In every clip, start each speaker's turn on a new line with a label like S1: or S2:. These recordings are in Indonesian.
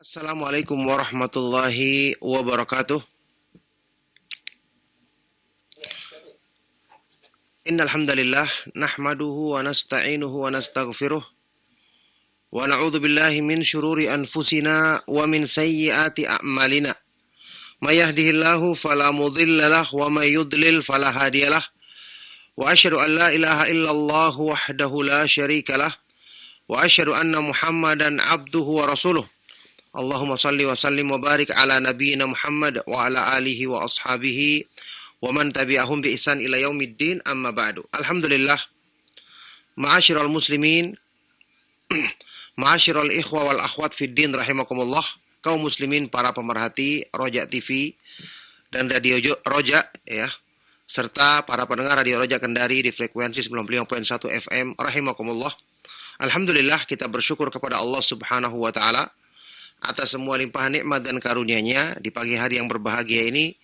S1: Assalamualaikum warahmatullahi wabarakatuh. Innal hamdalillah nahmaduhu wa nasta'inuhu wa nastaghfiruh wa na'udzu billahi min syururi anfusina wa min sayyiati a'malina. May yahdihillahu fala mudilla lahu wa may yudlil fala hadiyalah. Wa asyhadu an la ilaha illallah wahdahu la syarika lah wa asyhadu anna Muhammadan abduhu wa rasuluh. Allahumma salli wa sallim wa barik ala nabiyyina Muhammad wa ala alihi wa ashabihi wa man tabi'ahum bi ihsan ila yaumiddin, amma ba'du. Alhamdulillah, ma'asyiral muslimin, ma'asyiral ikhwa wal akhwat fid din rahimakumullah, kaum muslimin para pemerhati Roja TV dan Radio Roja ya, serta para pendengar Radio Roja Kendari di frekuensi 95.1 FM rahimakumullah. Alhamdulillah, kita bersyukur kepada Allah Subhanahu wa taala atas semua limpahan nikmat dan karunia-Nya. Di pagi hari yang berbahagia ini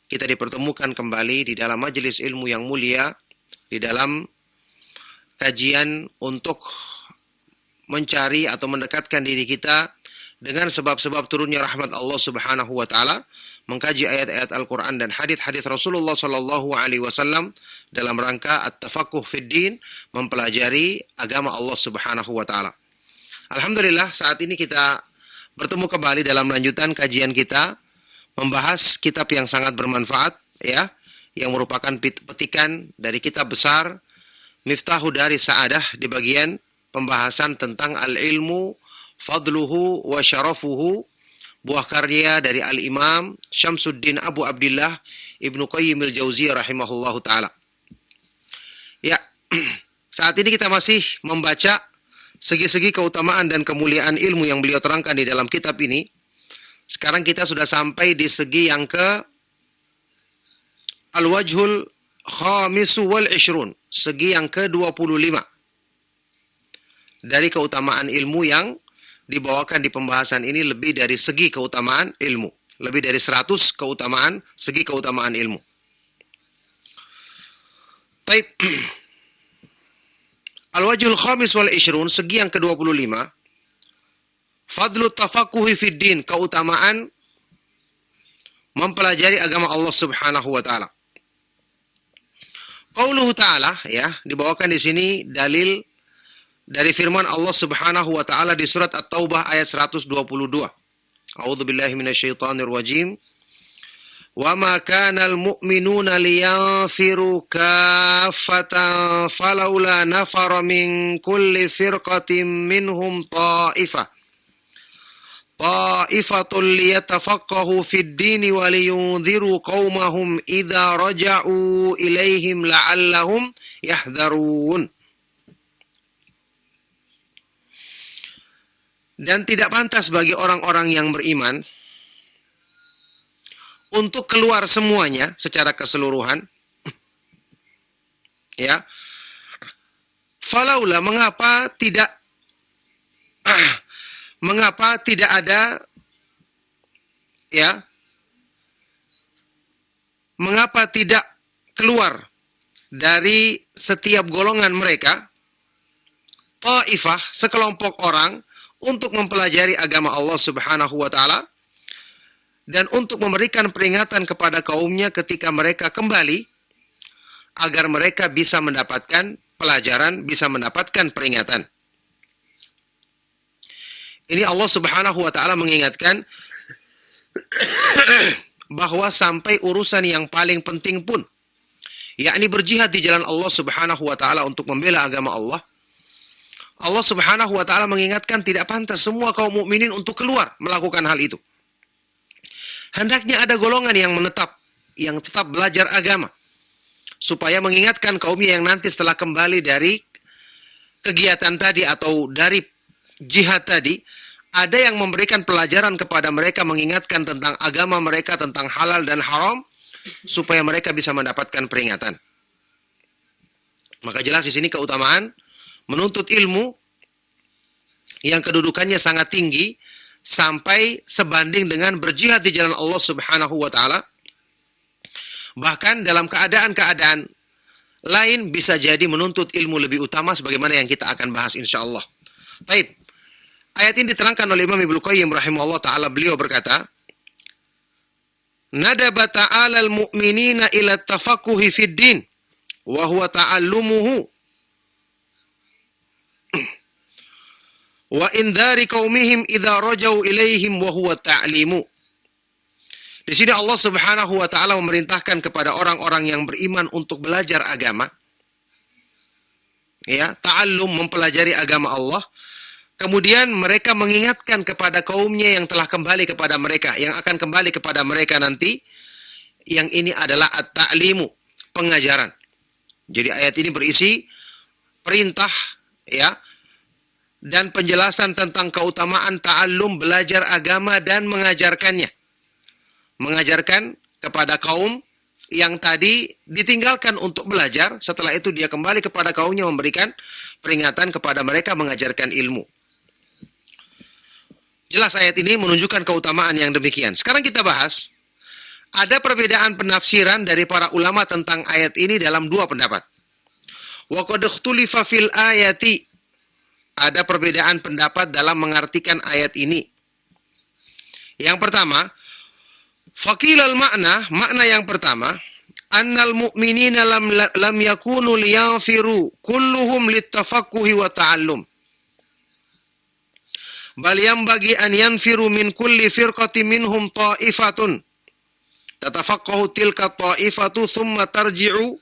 S1: kita dipertemukan kembali di dalam majelis ilmu yang mulia, di dalam kajian untuk mencari atau mendekatkan diri kita dengan sebab-sebab turunnya rahmat Allah Subhanahu wa taala, mengkaji ayat-ayat Al-Qur'an dan hadits-hadits Rasulullah sallallahu alaihi wasallam dalam rangka at-tafaqquh fid din, mempelajari agama Allah Subhanahu wa taala. Alhamdulillah, saat ini kita bertemu kembali dalam lanjutan kajian kita membahas kitab yang sangat bermanfaat ya, yang merupakan petikan dari kitab besar Miftahu Daris Sa'adah di bagian pembahasan tentang al-ilmu fadluhu wa syarafuhu, buah karya dari al-Imam Syamsuddin Abu Abdillah Ibnu Qayyim al-Jauziyah rahimahullahu taala. Ya, saat ini kita masih membaca segi-segi keutamaan dan kemuliaan ilmu yang beliau terangkan di dalam kitab ini. Sekarang kita sudah sampai di segi yang ke Al-Wajhul Khamisu wal Ishrun, segi yang ke-25 dari keutamaan ilmu yang dibawakan di pembahasan ini. Lebih dari segi keutamaan ilmu, lebih dari 100 keutamaan, segi keutamaan ilmu. Baik. Al-Wajhul Khamis wal Ishrun, segi yang ke-25, fadlu tafaqquhi fid din, keutamaan mempelajari agama Allah Subhanahu wa taala. Qauluhu ta'ala ya, dibawakan di sini dalil dari firman Allah Subhanahu wa taala di surat At-Taubah ayat 122. A'udzubillahi minasyaitonir rajim. Wa ma kana al-mu'minuna liyanfiru kaffatan falawla nafara min kulli firqatin minhum ta'ifatul liyatafaqahu fid dini wa liyunziru qaumahum idza raja'u ilaihim la'allahum yahdharun. Dan tidak pantas bagi orang-orang yang beriman untuk keluar semuanya secara keseluruhan. Ya. Falaula, mengapa tidak ada ya? Mengapa tidak keluar dari setiap golongan mereka ta'ifah, sekelompok orang, untuk mempelajari agama Allah Subhanahu wa taala dan untuk memberikan peringatan kepada kaumnya ketika mereka kembali, agar mereka bisa mendapatkan pelajaran, bisa mendapatkan peringatan. Ini Allah Subhanahu wa taala mengingatkan bahwa sampai urusan yang paling penting pun, yakni berjihad di jalan Allah Subhanahu wa taala untuk membela agama Allah, Allah Subhanahu wa taala mengingatkan tidak pantas semua kaum mukminin untuk keluar melakukan hal itu. Hendaknya ada golongan yang menetap, yang tetap belajar agama, supaya mengingatkan kaumnya yang nanti setelah kembali dari kegiatan tadi atau dari jihad tadi, ada yang memberikan pelajaran kepada mereka, mengingatkan tentang agama mereka, tentang halal dan haram, supaya mereka bisa mendapatkan peringatan. Maka jelas di sini keutamaan menuntut ilmu yang kedudukannya sangat tinggi, sampai sebanding dengan berjihad di jalan Allah Subhanahu wa taala. Bahkan dalam keadaan-keadaan lain bisa jadi menuntut ilmu lebih utama, sebagaimana yang kita akan bahas insyaallah. Baik. Ayat ini diterangkan oleh Imam Ibnu Qayyim rahimahullah taala, beliau berkata, nadaba ta'ala al-mu'minina ila tafaqquhi fid din wa huwa ta'allumuhu wa indhari qaumihim idza rajau ilaihim wa huwa ta'limu. Di sini Allah Subhanahu wa taala memerintahkan kepada orang-orang yang beriman untuk belajar agama. Ya, ta'allum, mempelajari agama Allah. Kemudian mereka mengingatkan kepada kaumnya yang telah kembali kepada mereka, yang akan kembali kepada mereka nanti. Yang ini adalah at-ta'limu, pengajaran. Jadi ayat ini berisi perintah, ya, dan penjelasan tentang keutamaan ta'allum, belajar agama dan mengajarkannya. Mengajarkan kepada kaum yang tadi ditinggalkan untuk belajar, setelah itu dia kembali kepada kaumnya memberikan peringatan kepada mereka, mengajarkan ilmu. Jelas ayat ini menunjukkan keutamaan yang demikian. Sekarang kita bahas, ada perbedaan penafsiran dari para ulama tentang ayat ini dalam dua pendapat. Wa qad ikhtulifa fil ayati. Ada perbedaan pendapat dalam mengartikan ayat ini. Yang pertama, faqilal makna yang pertama, annal mu'minina lam yakunu liyanfiru kulluhum littafaqquhi wa ta'allum. Bal yanbaghi an yanfiru min kulli firqatin minhum ta'ifatun tatafaqqahu tilka ta'ifatu thumma tarji'u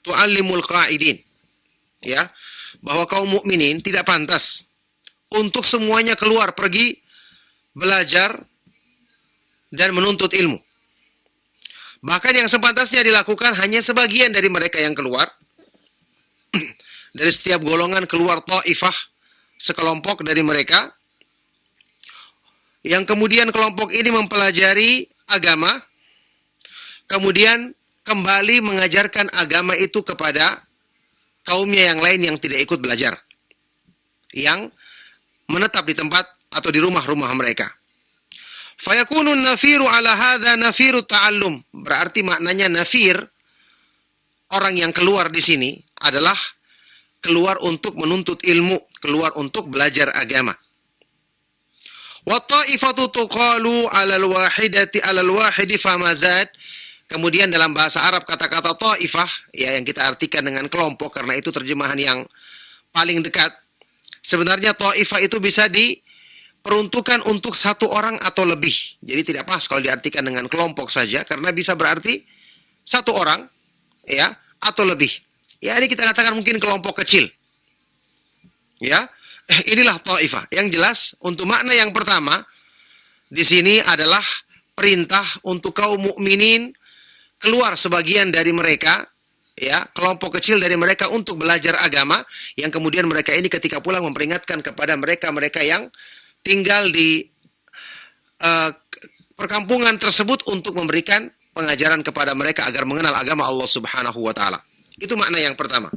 S1: tu'allimul qa'idin. Ya, bahwa kaum mukminin tidak pantas untuk semuanya keluar pergi belajar dan menuntut ilmu. Bahkan yang sepantasnya dilakukan hanya sebagian dari mereka yang keluar. Dari setiap golongan keluar ta'ifah, sekelompok dari mereka, yang kemudian kelompok ini mempelajari agama, kemudian kembali mengajarkan agama itu kepada kaumnya yang lain yang tidak ikut belajar, yang menetap di tempat atau di rumah-rumah mereka. Fayakunun nafiru ala hadha nafiru ta'allum. Berarti maknanya nafir, orang yang keluar di sini adalah keluar untuk menuntut ilmu, keluar untuk belajar agama. Wa ta'ifatu tuqalu 'alal wahidati 'alal wahidi famazad. Kemudian dalam bahasa Arab kata-kata ta'ifah, ya, yang kita artikan dengan kelompok karena itu terjemahan yang paling dekat. Sebenarnya ta'ifah itu bisa diperuntukkan untuk satu orang atau lebih. Jadi tidak pas kalau diartikan dengan kelompok saja karena bisa berarti satu orang, ya, atau lebih. Ya, ini kita katakan mungkin kelompok kecil. Ya. Inilah ta'ifah. Yang jelas untuk makna yang pertama di sini adalah perintah untuk kaum mukminin keluar sebagian dari mereka, ya, kelompok kecil dari mereka untuk belajar agama, yang kemudian mereka ini ketika pulang memperingatkan kepada mereka yang tinggal di perkampungan tersebut untuk memberikan pengajaran kepada mereka agar mengenal agama Allah Subhanahu wa taala. Itu makna yang pertama.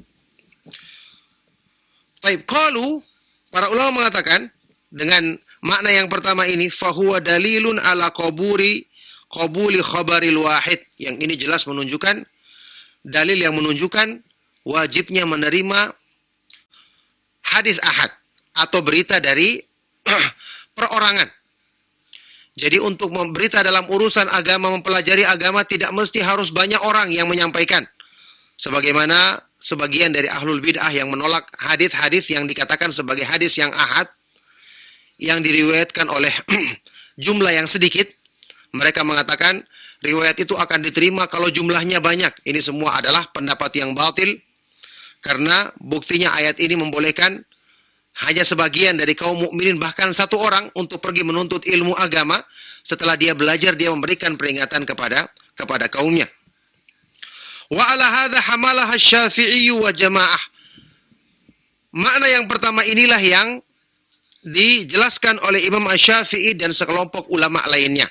S1: Taib qalu, para ulama mengatakan dengan makna yang pertama ini, fahuwa dalilun ala qabuli khabaril wahid. Yang ini jelas menunjukkan, dalil yang menunjukkan wajibnya menerima hadis ahad atau berita dari perorangan. Jadi untuk berita dalam urusan agama, mempelajari agama tidak mesti harus banyak orang yang menyampaikan. Sebagaimana sebagian dari ahlul bid'ah yang menolak hadis-hadis yang dikatakan sebagai hadis yang ahad, yang diriwayatkan oleh jumlah yang sedikit. Mereka mengatakan riwayat itu akan diterima kalau jumlahnya banyak. Ini semua adalah pendapat yang batil, karena buktinya ayat ini membolehkan hanya sebagian dari kaum mukminin, bahkan satu orang, untuk pergi menuntut ilmu agama. Setelah dia belajar, dia memberikan peringatan kepada kaumnya. Wa ala hadha hamalah Syafi'i wa jamaah. Makna yang pertama inilah yang dijelaskan oleh Imam Asy-Syafi'i dan sekelompok ulama lainnya.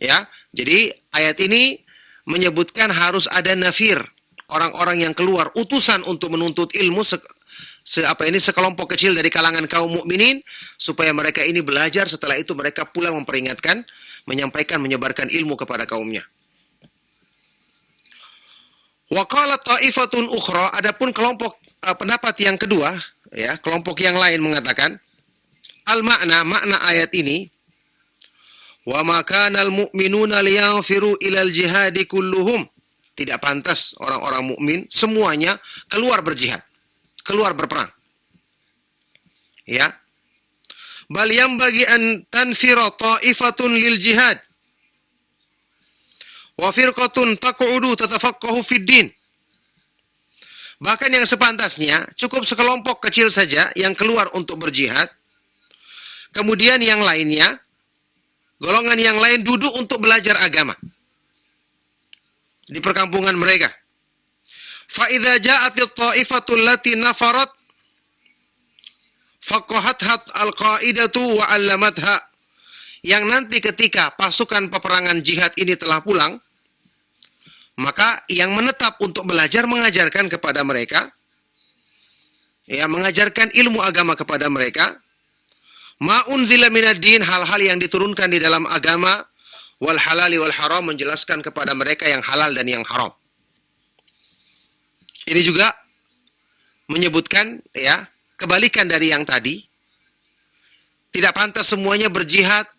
S1: Ya, jadi ayat ini menyebutkan harus ada nafir, orang-orang yang keluar, utusan untuk menuntut ilmu, sekelompok kecil dari kalangan kaum mukminin, supaya mereka ini belajar, setelah itu mereka pulang memperingatkan, menyampaikan, menyebarkan ilmu kepada kaumnya. Wa qalat ta'ifatun ukhra, adapun kelompok pendapat yang kedua, ya, kelompok yang lain mengatakan, makna ayat ini, wa ma kana al-mu'minuna liyanfiru ilal jihadi kulluhum. Tidak pantas orang-orang mukmin semuanya keluar berjihad, keluar berperang. Ya. Bal yanbaghi an tanfira ta'ifatun lil jihad wa firqatun taq'udu tatafaqahu fid din. Bahkan yang sepantasnya cukup sekelompok kecil saja yang keluar untuk berjihad. Kemudian yang lainnya, golongan yang lain duduk untuk belajar agama di perkampungan mereka. Fa idza ja'atit ta'ifatul lati nafarat faqahathat al-qa'idatu wa 'allamatha. Yang nanti ketika pasukan peperangan jihad ini telah pulang, maka yang menetap untuk belajar mengajarkan kepada mereka, ya, mengajarkan ilmu agama kepada mereka, ma unzila minad din, hal-hal yang diturunkan di dalam agama, wal halali wal haram, menjelaskan kepada mereka yang halal dan yang haram. Ini juga menyebutkan, ya, kebalikan dari yang tadi. Tidak pantas semuanya berjihad,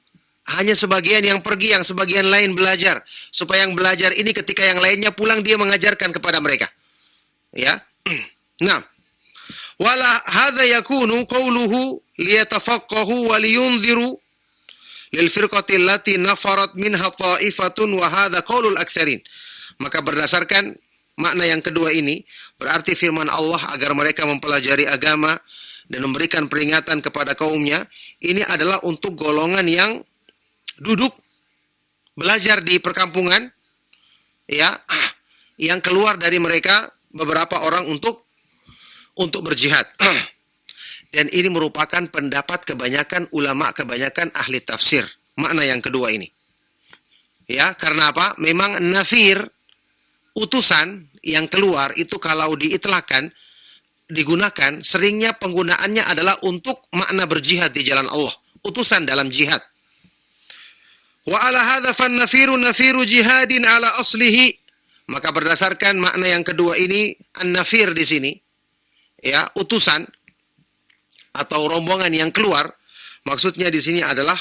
S1: hanya sebagian yang pergi, yang sebagian lain belajar. Supaya yang belajar ini ketika yang lainnya pulang, dia mengajarkan kepada mereka. Ya. Nah. Wala hadza yakunu qawluhu liyatafaqahu wa liyunziru lil firqati allati nafarat minha ta'ifatun wa hadza qaulul aktsarin. Maka berdasarkan makna yang kedua ini, berarti firman Allah agar mereka mempelajari agama dan memberikan peringatan kepada kaumnya, ini adalah untuk golongan yang duduk belajar di perkampungan, ya, yang keluar dari mereka beberapa orang untuk berjihad. Dan ini merupakan pendapat kebanyakan ulama, kebanyakan ahli tafsir. Makna yang kedua ini. Ya, karena apa? Memang nafir, utusan yang keluar itu kalau diitlakkan, digunakan, seringnya penggunaannya adalah untuk makna berjihad di jalan Allah. Utusan dalam jihad. Wa ala hadza fan nafiru jihadin ala aslihi. Maka berdasarkan makna yang kedua ini, an-nafir di sini, ya, utusan atau rombongan yang keluar, maksudnya di sini adalah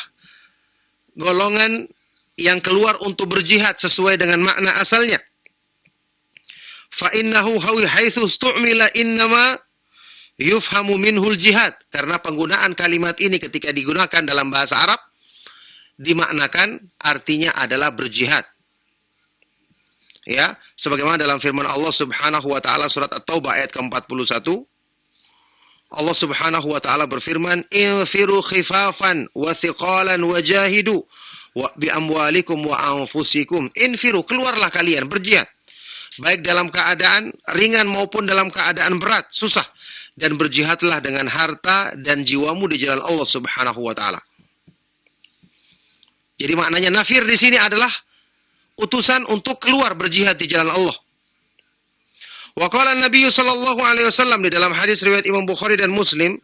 S1: golongan yang keluar untuk berjihad sesuai dengan makna asalnya. Fa innahu haitsu stu'mila innama yufhamu minhul jihad. Karena penggunaan kalimat ini ketika digunakan dalam bahasa Arab dimaknakan artinya adalah berjihad. Ya, sebagaimana dalam firman Allah Subhanahu wa taala surat At-Taubah ayat ke-41, Allah Subhanahu wa taala berfirman, "Infiru khifafan wa thiqalan wa jahidu wa bi amwalikum wa anfusikum." Infiru, keluarlah kalian berjihad. Baik dalam keadaan ringan maupun dalam keadaan berat, susah, dan berjihadlah dengan harta dan jiwamu di jalan Allah Subhanahu wa taala. Jadi maknanya nafir di sini adalah utusan untuk keluar berjihad di jalan Allah. Wa qala Nabi sallallahu alaihi wasallam di dalam hadis riwayat Imam Bukhari dan Muslim,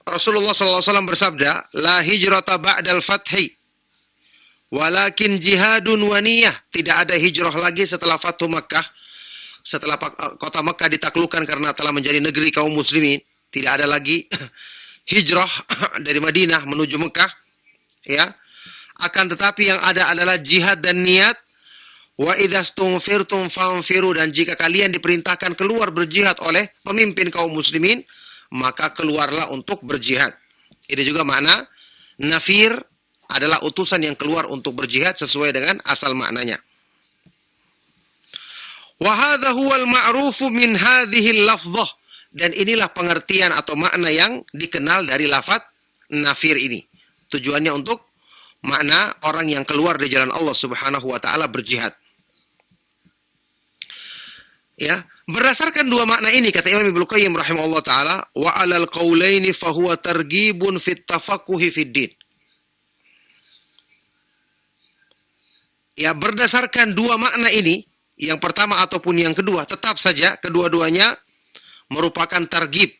S1: Rasulullah sallallahu alaihi wasallam bersabda, "La hijrata ba'dal fathi, walakin jihadun wa niyyah." Tidak ada hijrah lagi setelah Fathu Makkah, setelah kota Makkah ditaklukkan karena telah menjadi negeri kaum muslimin. Tidak ada lagi hijrah dari Madinah menuju Mekah, ya. Akan tetapi yang ada adalah jihad dan niat. Wa idzastughfirtum fanfiru, dan jika kalian diperintahkan keluar berjihad oleh pemimpin kaum muslimin, maka keluarlah untuk berjihad. Ini juga makna nafir adalah utusan yang keluar untuk berjihad sesuai dengan asal maknanya. Wa hadza huwal ma'rufu min hadhihi al-lafdhah, dan inilah pengertian atau makna yang dikenal dari lafaz nafir ini. Tujuannya untuk makna orang yang keluar di jalan Allah Subhanahu wa taala berjihad. Ya, berdasarkan dua makna ini kata Imam Ibnu Qayyim rahimahullah taala, wa 'alal qaulaini fa huwa targhibun fit tafaqquhi fid din. Ya, berdasarkan dua makna ini, yang pertama ataupun yang kedua, tetap saja kedua-duanya merupakan targhib,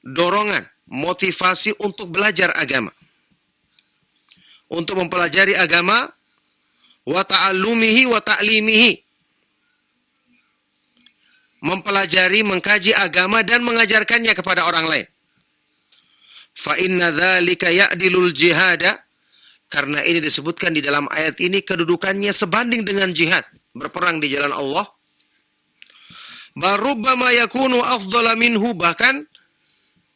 S1: dorongan, motivasi untuk belajar agama. Untuk mempelajari agama, wa ta'allumihi wa ta'limihi. Mempelajari, mengkaji agama dan mengajarkannya kepada orang lain. Fa inna dzalika ya'dilul jihada, karena ini disebutkan di dalam ayat ini kedudukannya sebanding dengan jihad, berperang di jalan Allah. Barubbama yakunu afdhala minhu, bahkan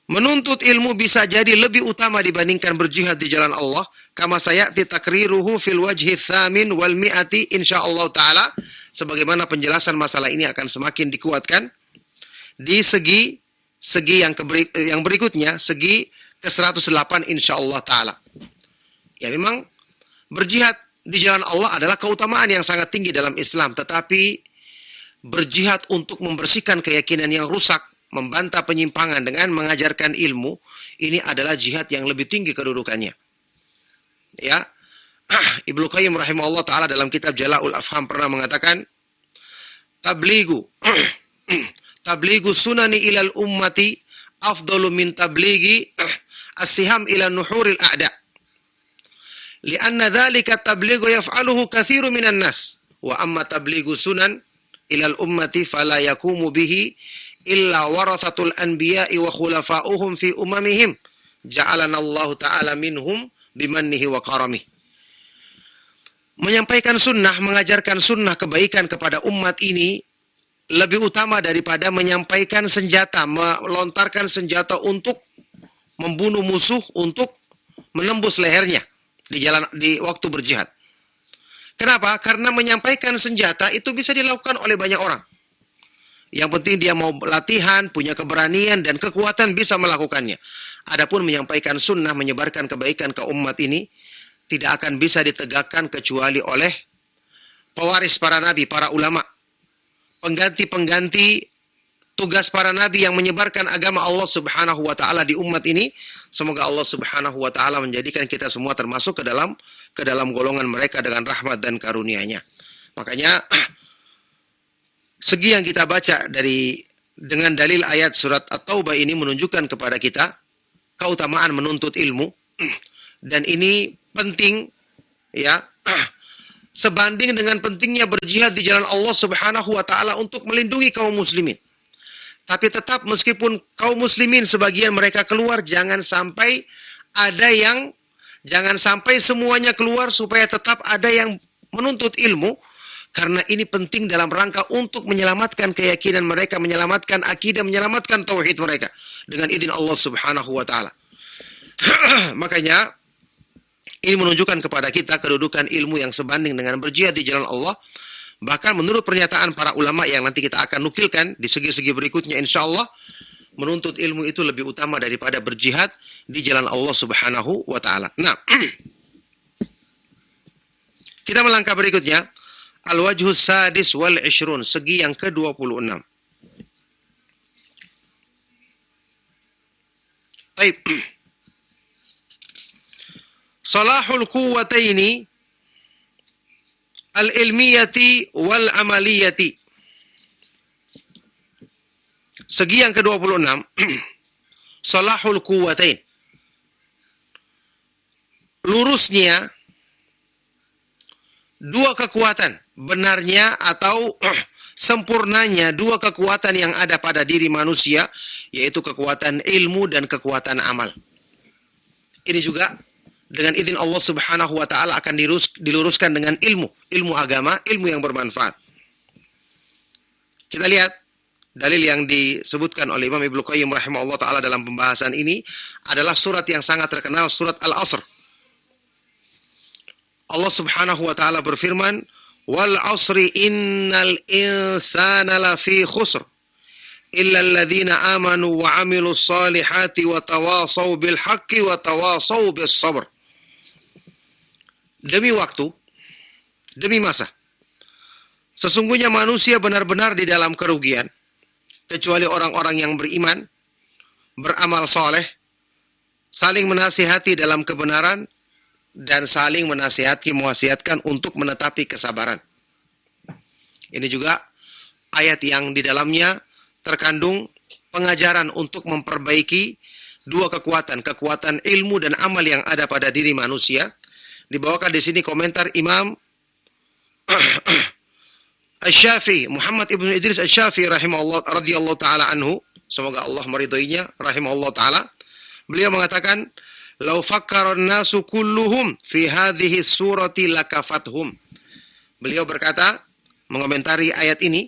S1: menuntut ilmu bisa jadi lebih utama dibandingkan berjihad di jalan Allah. Kama sayati takriruhu fil wajhi tsamin wal mi'ati insyaallah taala, sebagaimana penjelasan masalah ini akan semakin dikuatkan di segi yang berikutnya, segi ke-108 insyaallah taala. Ya, memang berjihad di jalan Allah adalah keutamaan yang sangat tinggi dalam Islam, tetapi berjihad untuk membersihkan keyakinan yang rusak, membantah penyimpangan dengan mengajarkan ilmu, ini adalah jihad yang lebih tinggi kedudukannya. Ya, Ibnu Qayyim rahimahullah taala dalam kitab Jala'ul Afham pernah mengatakan, tabligu sunani ilal ummati afdalu min tabligi as-siham ila nuhuril a'da. Lianna dzalika tabligu yaf'aluhu katsiru minan nas, wa amma tabligu sunan ilal ummati fala yakumu bihi illa warathatul anbiya'i wa khulafa'uhum fi umamihim ja'alana Allah ta'ala minhum bimannihi wa karamih. Menyampaikan sunnah, mengajarkan sunnah kebaikan kepada umat ini lebih utama daripada menyampaikan senjata, melontarkan senjata untuk membunuh musuh, untuk menembus lehernya di waktu berjihad. Kenapa? Karena menyampaikan senjata itu bisa dilakukan oleh banyak orang. Yang penting dia mau latihan, punya keberanian dan kekuatan bisa melakukannya. Adapun menyampaikan sunnah, menyebarkan kebaikan ke umat ini tidak akan bisa ditegakkan kecuali oleh pewaris para nabi, para ulama, pengganti-pengganti tugas para nabi yang menyebarkan agama Allah Subhanahu wa taala di umat ini. Semoga Allah Subhanahu wa taala menjadikan kita semua termasuk ke dalam golongan mereka dengan rahmat dan karunia-Nya. Makanya segi yang kita baca dengan dalil ayat surat At-Taubah ini menunjukkan kepada kita keutamaan menuntut ilmu, dan ini penting, ya, sebanding dengan pentingnya berjihad di jalan Allah Subhanahu wa taala untuk melindungi kaum muslimin. Tapi tetap meskipun kaum muslimin sebagian mereka keluar, jangan sampai semuanya keluar, supaya tetap ada yang menuntut ilmu, karena ini penting dalam rangka untuk menyelamatkan keyakinan mereka, menyelamatkan akidah, menyelamatkan tauhid mereka dengan izin Allah Subhanahu wa taala. Makanya ini menunjukkan kepada kita kedudukan ilmu yang sebanding dengan berjihad di jalan Allah. Bahkan menurut pernyataan para ulama yang nanti kita akan nukilkan di segi-segi berikutnya insyaallah, menuntut ilmu itu lebih utama daripada berjihad di jalan Allah Subhanahu wa taala. Nah, kita melangkah berikutnya, al-wajhus sadis wal 20, segi yang ke-26. Baik. Salahul quwwataini al-ilmiyati wal amaliyati. Segi yang ke-26, salahul quwwatain. Lurusnya dua kekuatan, benarnya atau sempurnanya dua kekuatan yang ada pada diri manusia, yaitu kekuatan ilmu dan kekuatan amal. Ini juga dengan izin Allah Subhanahu wa taala akan diluruskan dengan ilmu agama, ilmu yang bermanfaat. Kita lihat dalil yang disebutkan oleh Imam Ibnu Qayyim rahimahullah taala dalam pembahasan ini adalah surat yang sangat terkenal, surat Al-Asr. Allah Subhanahu wa taala berfirman, "Wal 'asri innal insana lafi khusr illa alladhina amanu wa 'amilus salihati wa tawasaw bil haqqi wa tawasaw bis sabr." Demi waktu, demi masa, sesungguhnya manusia benar-benar di dalam kerugian, kecuali orang-orang yang beriman, beramal soleh, saling menasihati dalam kebenaran, dan saling mewasiatkan untuk menetapi kesabaran. Ini juga ayat yang di dalamnya terkandung pengajaran untuk memperbaiki dua kekuatan ilmu dan amal yang ada pada diri manusia. Dibawakan di sini komentar Imam Asy-Syafi'i, Muhammad ibnu Idris Asy-Syafi'i rahimahullah radhiyallahu taala anhu, semoga Allah meridhoinya rahimahullah taala, Beliau mengatakan, "Lau fakkaron nasu kulluhum fi hadhihi surati lakafathum." Beliau berkata, mengomentari ayat ini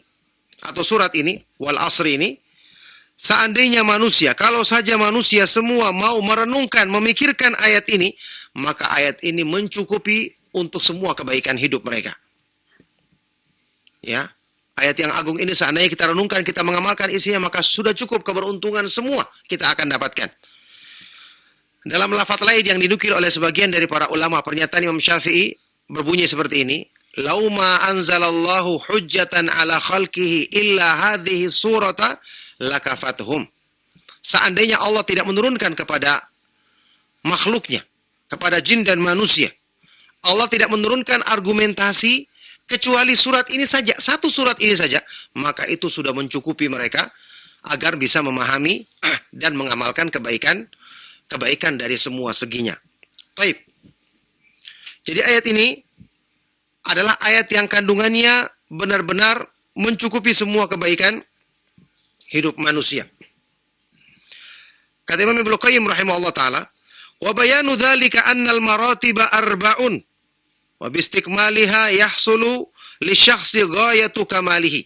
S1: atau surat ini, wal asri ini, seandainya manusia, kalau saja manusia semua mau merenungkan, memikirkan ayat ini, maka ayat ini mencukupi untuk semua kebaikan hidup mereka. Ya, ayat yang agung ini seandainya kita renungkan, kita mengamalkan isinya, maka sudah cukup keberuntungan semua kita akan dapatkan. Dalam lafaz lain yang dinukil oleh sebagian dari para ulama, pernyataan Imam Syafi'i berbunyi seperti ini, "Lauma anzalallahu hujjatan ala khalqihi illa hadhihi surata lakafathum." Seandainya Allah tidak menurunkan kepada makhluknya, kepada jin dan manusia, Allah tidak menurunkan argumentasi kecuali surat ini saja, satu surat ini saja, maka itu sudah mencukupi mereka agar bisa memahami dan mengamalkan kebaikan dari semua seginya. Baik. Jadi ayat ini adalah ayat yang kandungannya benar-benar mencukupi semua kebaikan hidup manusia. Kata Imam Ibnu Qayyim rahimahullah taala, "Wa bayanu dzalika annal maratiba arba'un wa bistikmaliha yahsulu li syakhsi ghayatu kamalihi."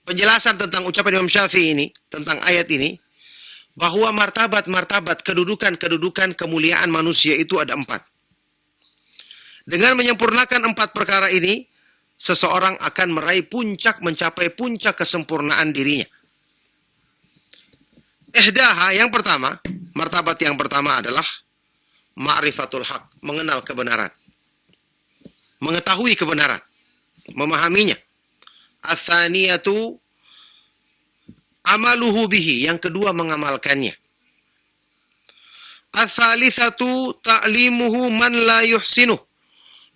S1: Penjelasan tentang ucapan Imam Syafi'i ini, tentang ayat ini, bahwa martabat-martabat, kedudukan-kedudukan kemuliaan manusia itu ada 4. Dengan menyempurnakan 4 perkara ini, seseorang akan meraih puncak, mencapai puncak kesempurnaan dirinya. Ihdaha, yang pertama, martabat yang pertama adalah ma'rifatul haq, mengenal kebenaran. Mengetahui kebenaran, memahaminya. Ats-tsaniyatu amaluhu bihi, yang kedua mengamalkannya. Ats-tsalitsatu ta'limuhu man la yuhsinuh,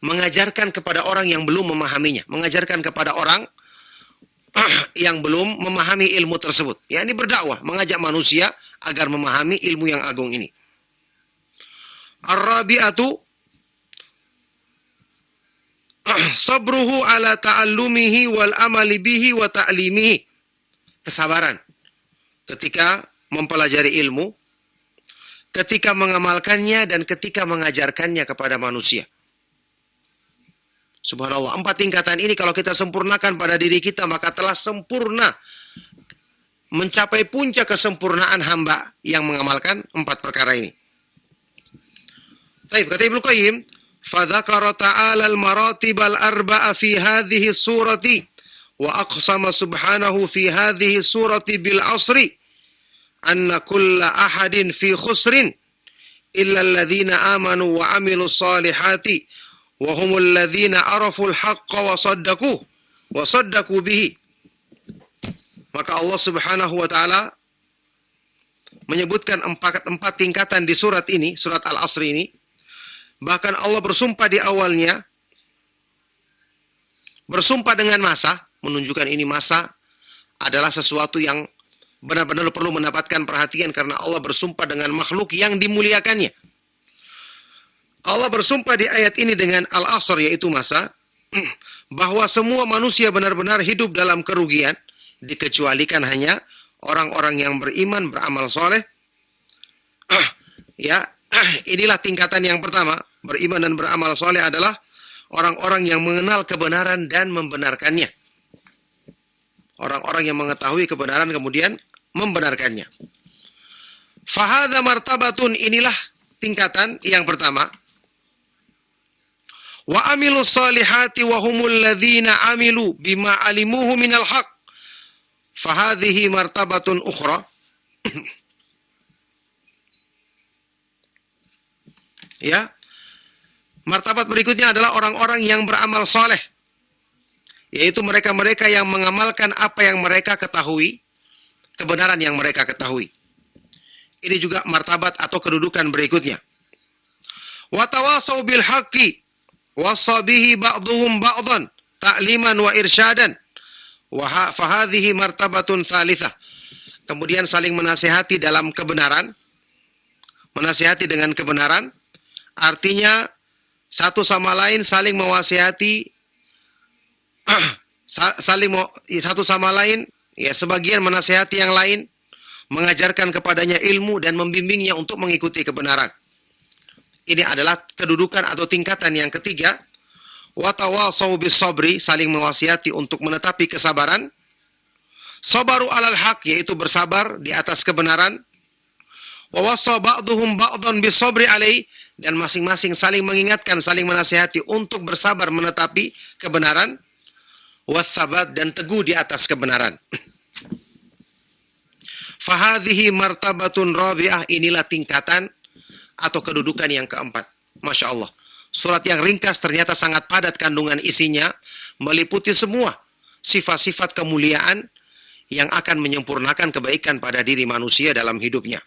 S1: mengajarkan kepada orang yang belum memahaminya, mengajarkan kepada orang yang belum memahami ilmu tersebut. Ya, ini berdakwah, mengajak manusia agar memahami ilmu yang agung ini. Ar-rabi'atu sabruhu ala ta'allumihi wal amali bihi wa ta'limihi. Kesabaran ketika mempelajari ilmu, ketika mengamalkannya, dan ketika mengajarkannya kepada manusia. Subhanallah, 4 tingkatan ini kalau kita sempurnakan pada diri kita, maka telah sempurna, mencapai puncak kesempurnaan hamba yang mengamalkan 4 perkara ini. Baik, kata Ibnu Qayyim, فَذَكَرَ تَعَالَى الْمَرَاتِبَ الْأَرْبَعَ فِي هَذِهِ السُّورَةِ وَأَقْسَمَ سُبْحَانَهُ فِي هَذِهِ السُّورَةِ بِالْعَصْرِ أَنَّ كُلَّ أَحَدٍ فِي خُسْرٍ إِلَّا الَّذِينَ آمَنُوا وَعَمِلُوا الصَّالِحَاتِ وَهُمُ الَّذِينَ عَرَفُوا الْحَقَّ وَصَدَّقُوا بِهِ. Maka Allah Subhanahu wa taala menyebutkan 4 tingkatan di surat ini, surat Al-Asr ini. Bahkan Allah bersumpah di awalnya, bersumpah dengan masa, menunjukkan ini masa adalah sesuatu yang benar-benar perlu mendapatkan perhatian karena Allah bersumpah dengan makhluk yang dimuliakannya. Allah bersumpah di ayat ini dengan Al-Asr, yaitu masa, bahwa semua manusia benar-benar hidup dalam kerugian, dikecualikan hanya orang-orang yang beriman, beramal soleh. Ya, inilah tingkatan yang pertama. Beriman dan beramal soleh adalah orang-orang yang mengenal kebenaran dan membenarkannya. Orang-orang yang mengetahui kebenaran kemudian membenarkannya. Fahadha martabatun, inilah tingkatan yang pertama. Wa amilu salihati wa humul ladzina amilu bima alimuhu minal haq. Fahadhihi martabatun ukhra. Ya. Martabat berikutnya adalah orang-orang yang beramal soleh, yaitu mereka-mereka yang mengamalkan apa yang mereka ketahui, kebenaran yang mereka ketahui. Ini juga martabat atau kedudukan berikutnya. Wa tawasau bil haqqi wasabihi ba'dhum ba'dhan ta'liman wa irsyadan. Wa fahadhihi martabatun tsalitsah. Kemudian saling menasihati dalam kebenaran. Menasihati dengan kebenaran artinya satu sama lain saling mewasihati, satu sama lain, ya, sebagian menasihati yang lain, mengajarkan kepadanya ilmu dan membimbingnya untuk mengikuti kebenaran. Ini adalah kedudukan atau tingkatan yang ketiga. Wa tawasau bis sabri, saling mewasiati untuk menetapi kesabaran. Sabaru alal haq, yaitu bersabar di atas kebenaran. Wa wasa ba'duhum ba'dhan bis sabri alai, dan masing-masing saling mengingatkan, saling menasihati untuk bersabar menetapi kebenaran. Watsabat, dan teguh di atas kebenaran. Fahadhihi martabatun rabi'ah, inilah tingkatan atau kedudukan yang keempat. Masya Allah. Surat yang ringkas ternyata sangat padat kandungan isinya, meliputi semua sifat-sifat kemuliaan yang akan menyempurnakan kebaikan pada diri manusia dalam hidupnya.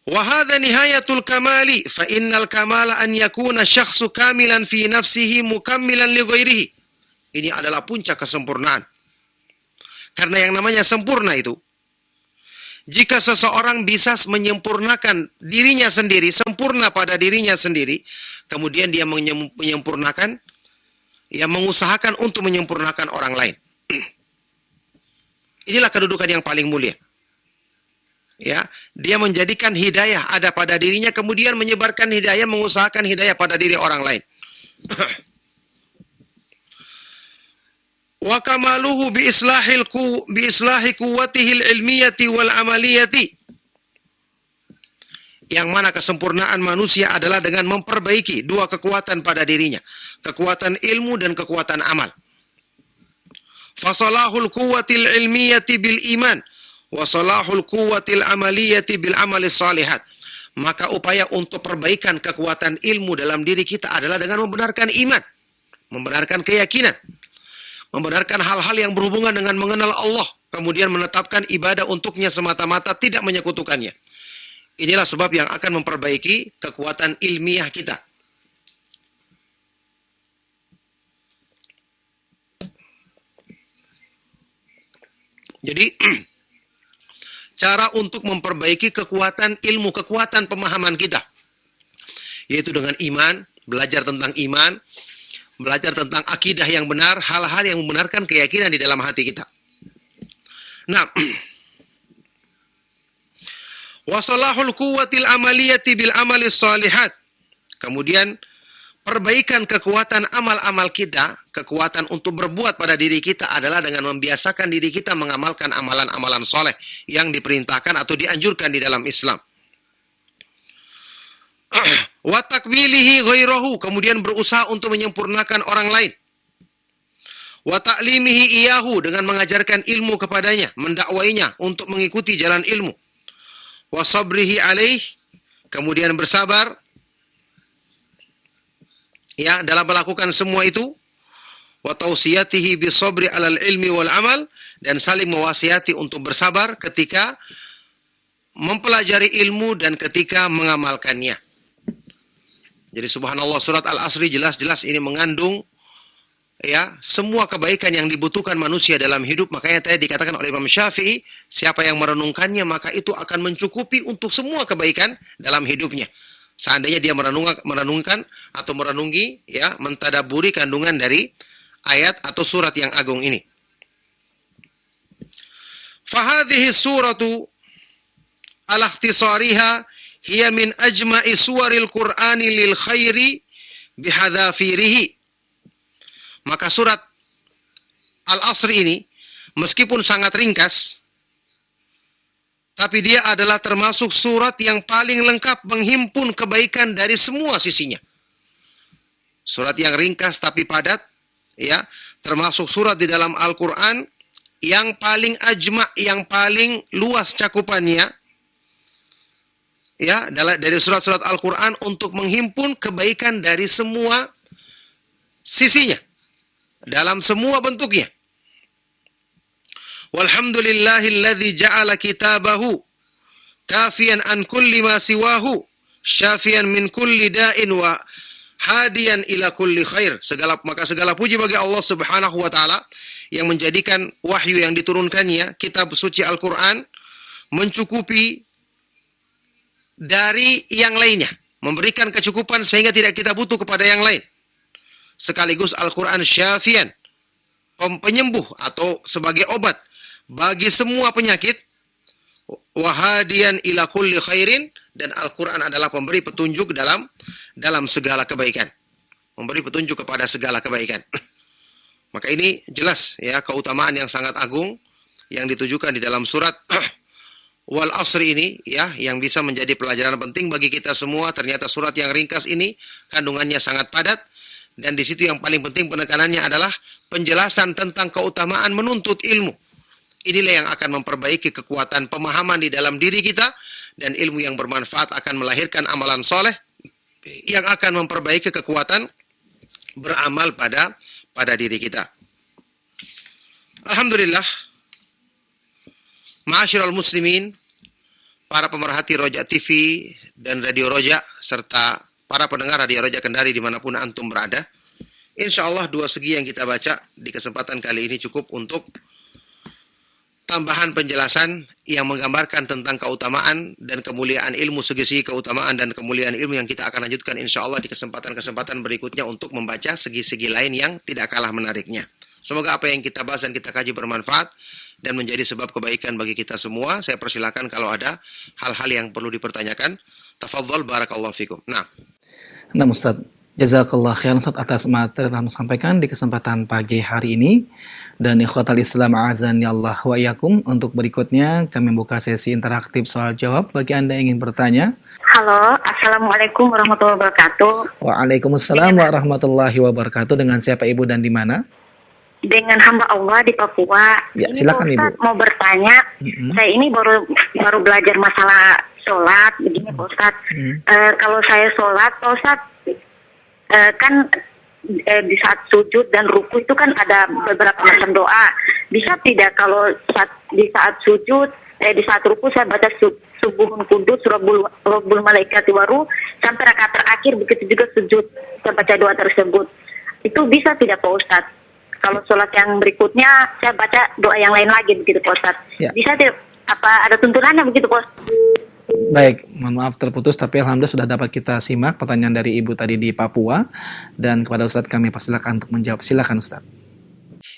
S1: Wa hadha nihayatul kamali, fa innal kamala an yakuna syakhsu kamilan fi nafsihi mukammilan li ghairihi. Ini adalah puncak kesempurnaan. Karena yang namanya sempurna itu, jika seseorang bisa menyempurnakan dirinya sendiri, sempurna pada dirinya sendiri, kemudian dia menyempurnakan, ya mengusahakan untuk menyempurnakan orang lain. Inilah kedudukan yang paling mulia. Ya, dia menjadikan hidayah ada pada dirinya, kemudian menyebarkan hidayah, mengusahakan hidayah pada diri orang lain. Wa kamaluhu bi islahi quwwatihi ilmiyati wal amaliyati. Yang mana kesempurnaan manusia adalah dengan memperbaiki dua kekuatan pada dirinya, kekuatan ilmu dan kekuatan amal. Fasalahul quwwatil ilmiyati bil iman wa salahul quwwatil amaliyati bil amali salihat. Maka upaya untuk perbaikan kekuatan ilmu dalam diri kita adalah dengan membenarkan iman, membenarkan keyakinan, membenarkan hal-hal yang berhubungan dengan mengenal Allah, kemudian menetapkan ibadah untuknya semata-mata, tidak menyekutukannya. Inilah sebab yang akan memperbaiki kekuatan ilmiah kita. Jadi, cara untuk memperbaiki kekuatan ilmu, kekuatan pemahaman kita, yaitu dengan iman, belajar tentang iman, belajar tentang akidah yang benar, hal-hal yang membenarkan keyakinan di dalam hati kita. Nah, wasalahul quwwatil amaliyati bil amali salihat. Kemudian perbaikan kekuatan amal-amal kita, kekuatan untuk berbuat pada diri kita adalah dengan membiasakan diri kita mengamalkan amalan-amalan soleh yang diperintahkan atau dianjurkan di dalam Islam. Wa takmilihi ghairahu, kemudian berusaha untuk menyempurnakan orang lain. Wa ta'limihi iyahu, dengan mengajarkan ilmu kepadanya, mendakwainya untuk mengikuti jalan ilmu. Wa sabrihi alaih, kemudian bersabar ya dalam melakukan semua itu. Wa tausiyatihi bisabri alal ilmi wal amal, dan saling mewasiati untuk bersabar ketika mempelajari ilmu dan ketika mengamalkannya. Jadi subhanallah, surat Al-Asri jelas-jelas ini mengandung ya semua kebaikan yang dibutuhkan manusia dalam hidup. Makanya tadi dikatakan oleh Imam Syafi'i, siapa yang merenungkannya maka itu akan mencukupi untuk semua kebaikan dalam hidupnya. Seandainya dia merenungkan atau merenungi, ya, mentadaburi kandungan dari ayat atau surat yang agung ini. Fahadhihi suratu ala ikhtisariha hiya min ajma'i suwaril Qur'ani lil khairi bihadafirihi. Maka surat Al-Asri ini meskipun sangat ringkas, tapi dia adalah termasuk surat yang paling lengkap menghimpun kebaikan dari semua sisinya. Surat yang ringkas tapi padat, ya, termasuk surat di dalam Al-Quran yang paling ajma', yang paling luas cakupannya, ya, dari surat-surat Al-Quran untuk menghimpun kebaikan dari semua sisinya, dalam semua bentuknya. Walhamdulillahilladzi ja'ala kitabahu kafiyan an kulli ma siwahu syafiyan min kulli da'in wa hadiyan ila kulli khair. Maka segala puji bagi Allah Subhanahu wa taala yang menjadikan wahyu yang diturunkannya, kitab suci Al-Qur'an, mencukupi dari yang lainnya, memberikan kecukupan sehingga tidak kita butuh kepada yang lain. Sekaligus Al-Qur'an syafiyan, penyembuh atau sebagai obat bagi semua penyakit, wahadian ila kulli khairin, dan Al-Quran adalah pemberi petunjuk dalam segala kebaikan. Memberi petunjuk kepada segala kebaikan. Maka ini jelas ya keutamaan yang sangat agung yang ditujukan di dalam surat Wal Asri ini ya, yang bisa menjadi pelajaran penting bagi kita semua. Ternyata surat yang ringkas ini kandungannya sangat padat, dan di situ yang paling penting penekanannya adalah penjelasan tentang keutamaan menuntut ilmu. Inilah yang akan memperbaiki kekuatan pemahaman di dalam diri kita, dan ilmu yang bermanfaat akan melahirkan amalan soleh yang akan memperbaiki kekuatan beramal pada diri kita. Alhamdulillah, ma'asyiral muslimin, para pemerhati Roja TV dan Radio Roja, serta para pendengar Radio Roja Kendari dimanapun antum berada, insya Allah dua segi yang kita baca di kesempatan kali ini cukup untuk tambahan penjelasan yang menggambarkan tentang keutamaan dan kemuliaan ilmu, segi-segi keutamaan dan kemuliaan ilmu yang kita akan lanjutkan insya Allah di kesempatan-kesempatan berikutnya untuk membaca segi-segi lain yang tidak kalah menariknya. Semoga apa yang kita bahas dan kita kaji bermanfaat dan menjadi sebab kebaikan bagi kita semua. Saya persilakan kalau ada hal-hal yang perlu dipertanyakan. Tafadhol, barakallahu fikum. Nah,
S2: Ustaz, jazakallah khairan Ustaz atas materi yang sampaikan di kesempatan pagi hari ini. Dan ikhwatal Islam azani Allah wa iyyakum, untuk berikutnya kami buka sesi interaktif soal jawab bagi Anda yang ingin bertanya.
S3: Halo, Assalamualaikum warahmatullahi wabarakatuh.
S2: Waalaikumsalam warahmatullahi wabarakatuh. Dengan siapa Ibu dan di mana?
S3: Dengan hamba Allah di Papua.
S2: Ya,
S3: ini
S2: silakan
S3: Pak Ustadz
S2: Ibu.
S3: mau bertanya. Saya ini baru belajar masalah sholat begini Pak Ustadz. Kalau saya sholat Pak Ustadz, kan di saat sujud dan ruku itu kan ada beberapa macam doa. Bisa tidak kalau di saat sujud, di saat ruku saya baca subuhun kudus, rabbul malaikati waruh, sampai rakaat terakhir, begitu juga sujud saya baca doa tersebut. Itu bisa tidak Pak Ustadz? Kalau sholat yang berikutnya saya baca doa yang lain lagi begitu Pak Ustadz.
S2: Ya.
S3: Bisa tidak? Apa ada tuntunannya begitu Pak Ustadz?
S2: Baik, mohon maaf terputus, tapi alhamdulillah sudah dapat kita simak pertanyaan dari Ibu tadi di Papua, dan kepada Ustadz kami persilakan untuk menjawab. Silakan Ustadz.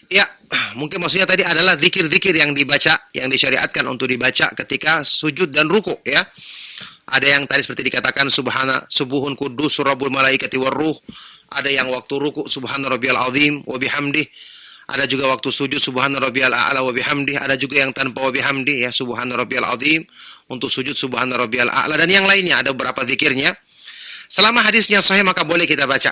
S1: ya mungkin maksudnya tadi adalah zikir-zikir yang dibaca, yang disyariatkan untuk dibaca ketika sujud dan ruku ya. Ada yang tadi seperti dikatakan subuhun kudus rabbul malaikati waruh. Ada yang waktu ruku subhana rabbiyal azim wa bihamdih. Ada juga waktu sujud subhana rabbiyal a'la wa bihamdih. Ada juga yang tanpa wa bihamdih ya, subhana rabbiyal azim. Untuk sujud subhana rabbiyal a'la, dan yang lainnya ada beberapa zikirnya. Selama hadisnya sahih maka boleh kita baca.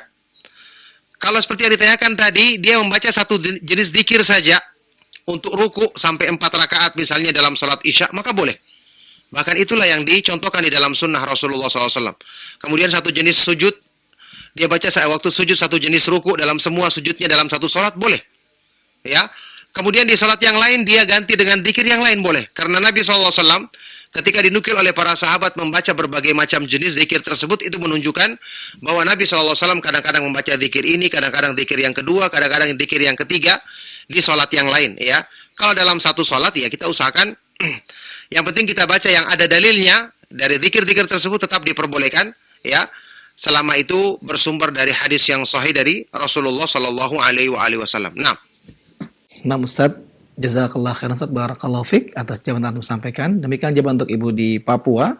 S1: Kalau seperti yang ditanyakan tadi, dia membaca satu jenis zikir saja untuk ruku sampai 4 rakaat misalnya dalam salat Isya, maka boleh. Bahkan itulah yang dicontohkan di dalam sunnah Rasulullah SAW. Kemudian satu jenis sujud, dia baca waktu sujud satu jenis ruku dalam semua sujudnya dalam satu salat, boleh. Ya. Kemudian di salat yang lain dia ganti dengan zikir yang lain, boleh. Karena Nabi SAW ketika dinukil oleh para sahabat membaca berbagai macam jenis zikir tersebut, itu menunjukkan bahwa Nabi SAW kadang-kadang membaca zikir ini, kadang-kadang zikir yang kedua, kadang-kadang zikir yang ketiga di salat yang lain. Ya. Kalau dalam satu salat ya kita usahakan yang penting kita baca yang ada dalilnya dari zikir-zikir tersebut tetap diperbolehkan ya, selama itu bersumber dari hadis yang sahih dari Rasulullah Shallallahu Alaihi Wasallam. Nah,
S2: Ustadz, jazakallah khairan Ustadz, barakallahu fik atas jawaban yang sampaikan. Demikian jawaban untuk Ibu di Papua.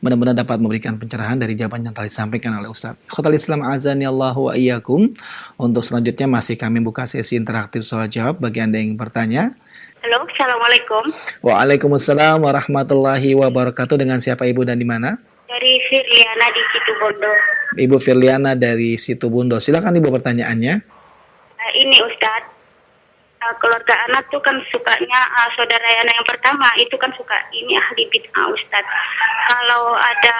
S2: Mudah-mudahan dapat memberikan pencerahan dari jawaban yang telah disampaikan oleh Ustadz. Ikhwatal Islam azani Allah wa iyyakum. Untuk selanjutnya masih kami buka sesi interaktif soal jawab bagi Anda yang ingin bertanya.
S3: Halo, Assalamualaikum.
S2: Waalaikumsalam warahmatullahi wabarakatuh. Dengan siapa Ibu dan di mana?
S3: Dari Firliana di Situbondo.
S2: Ibu Firliana dari Situbondo. Silakan Ibu pertanyaannya.
S3: Ini Ustadz, keluarga anak tuh kan sukanya saudara Yana yang pertama itu kan suka ini ahli bid'ah Ustadz. Kalau ada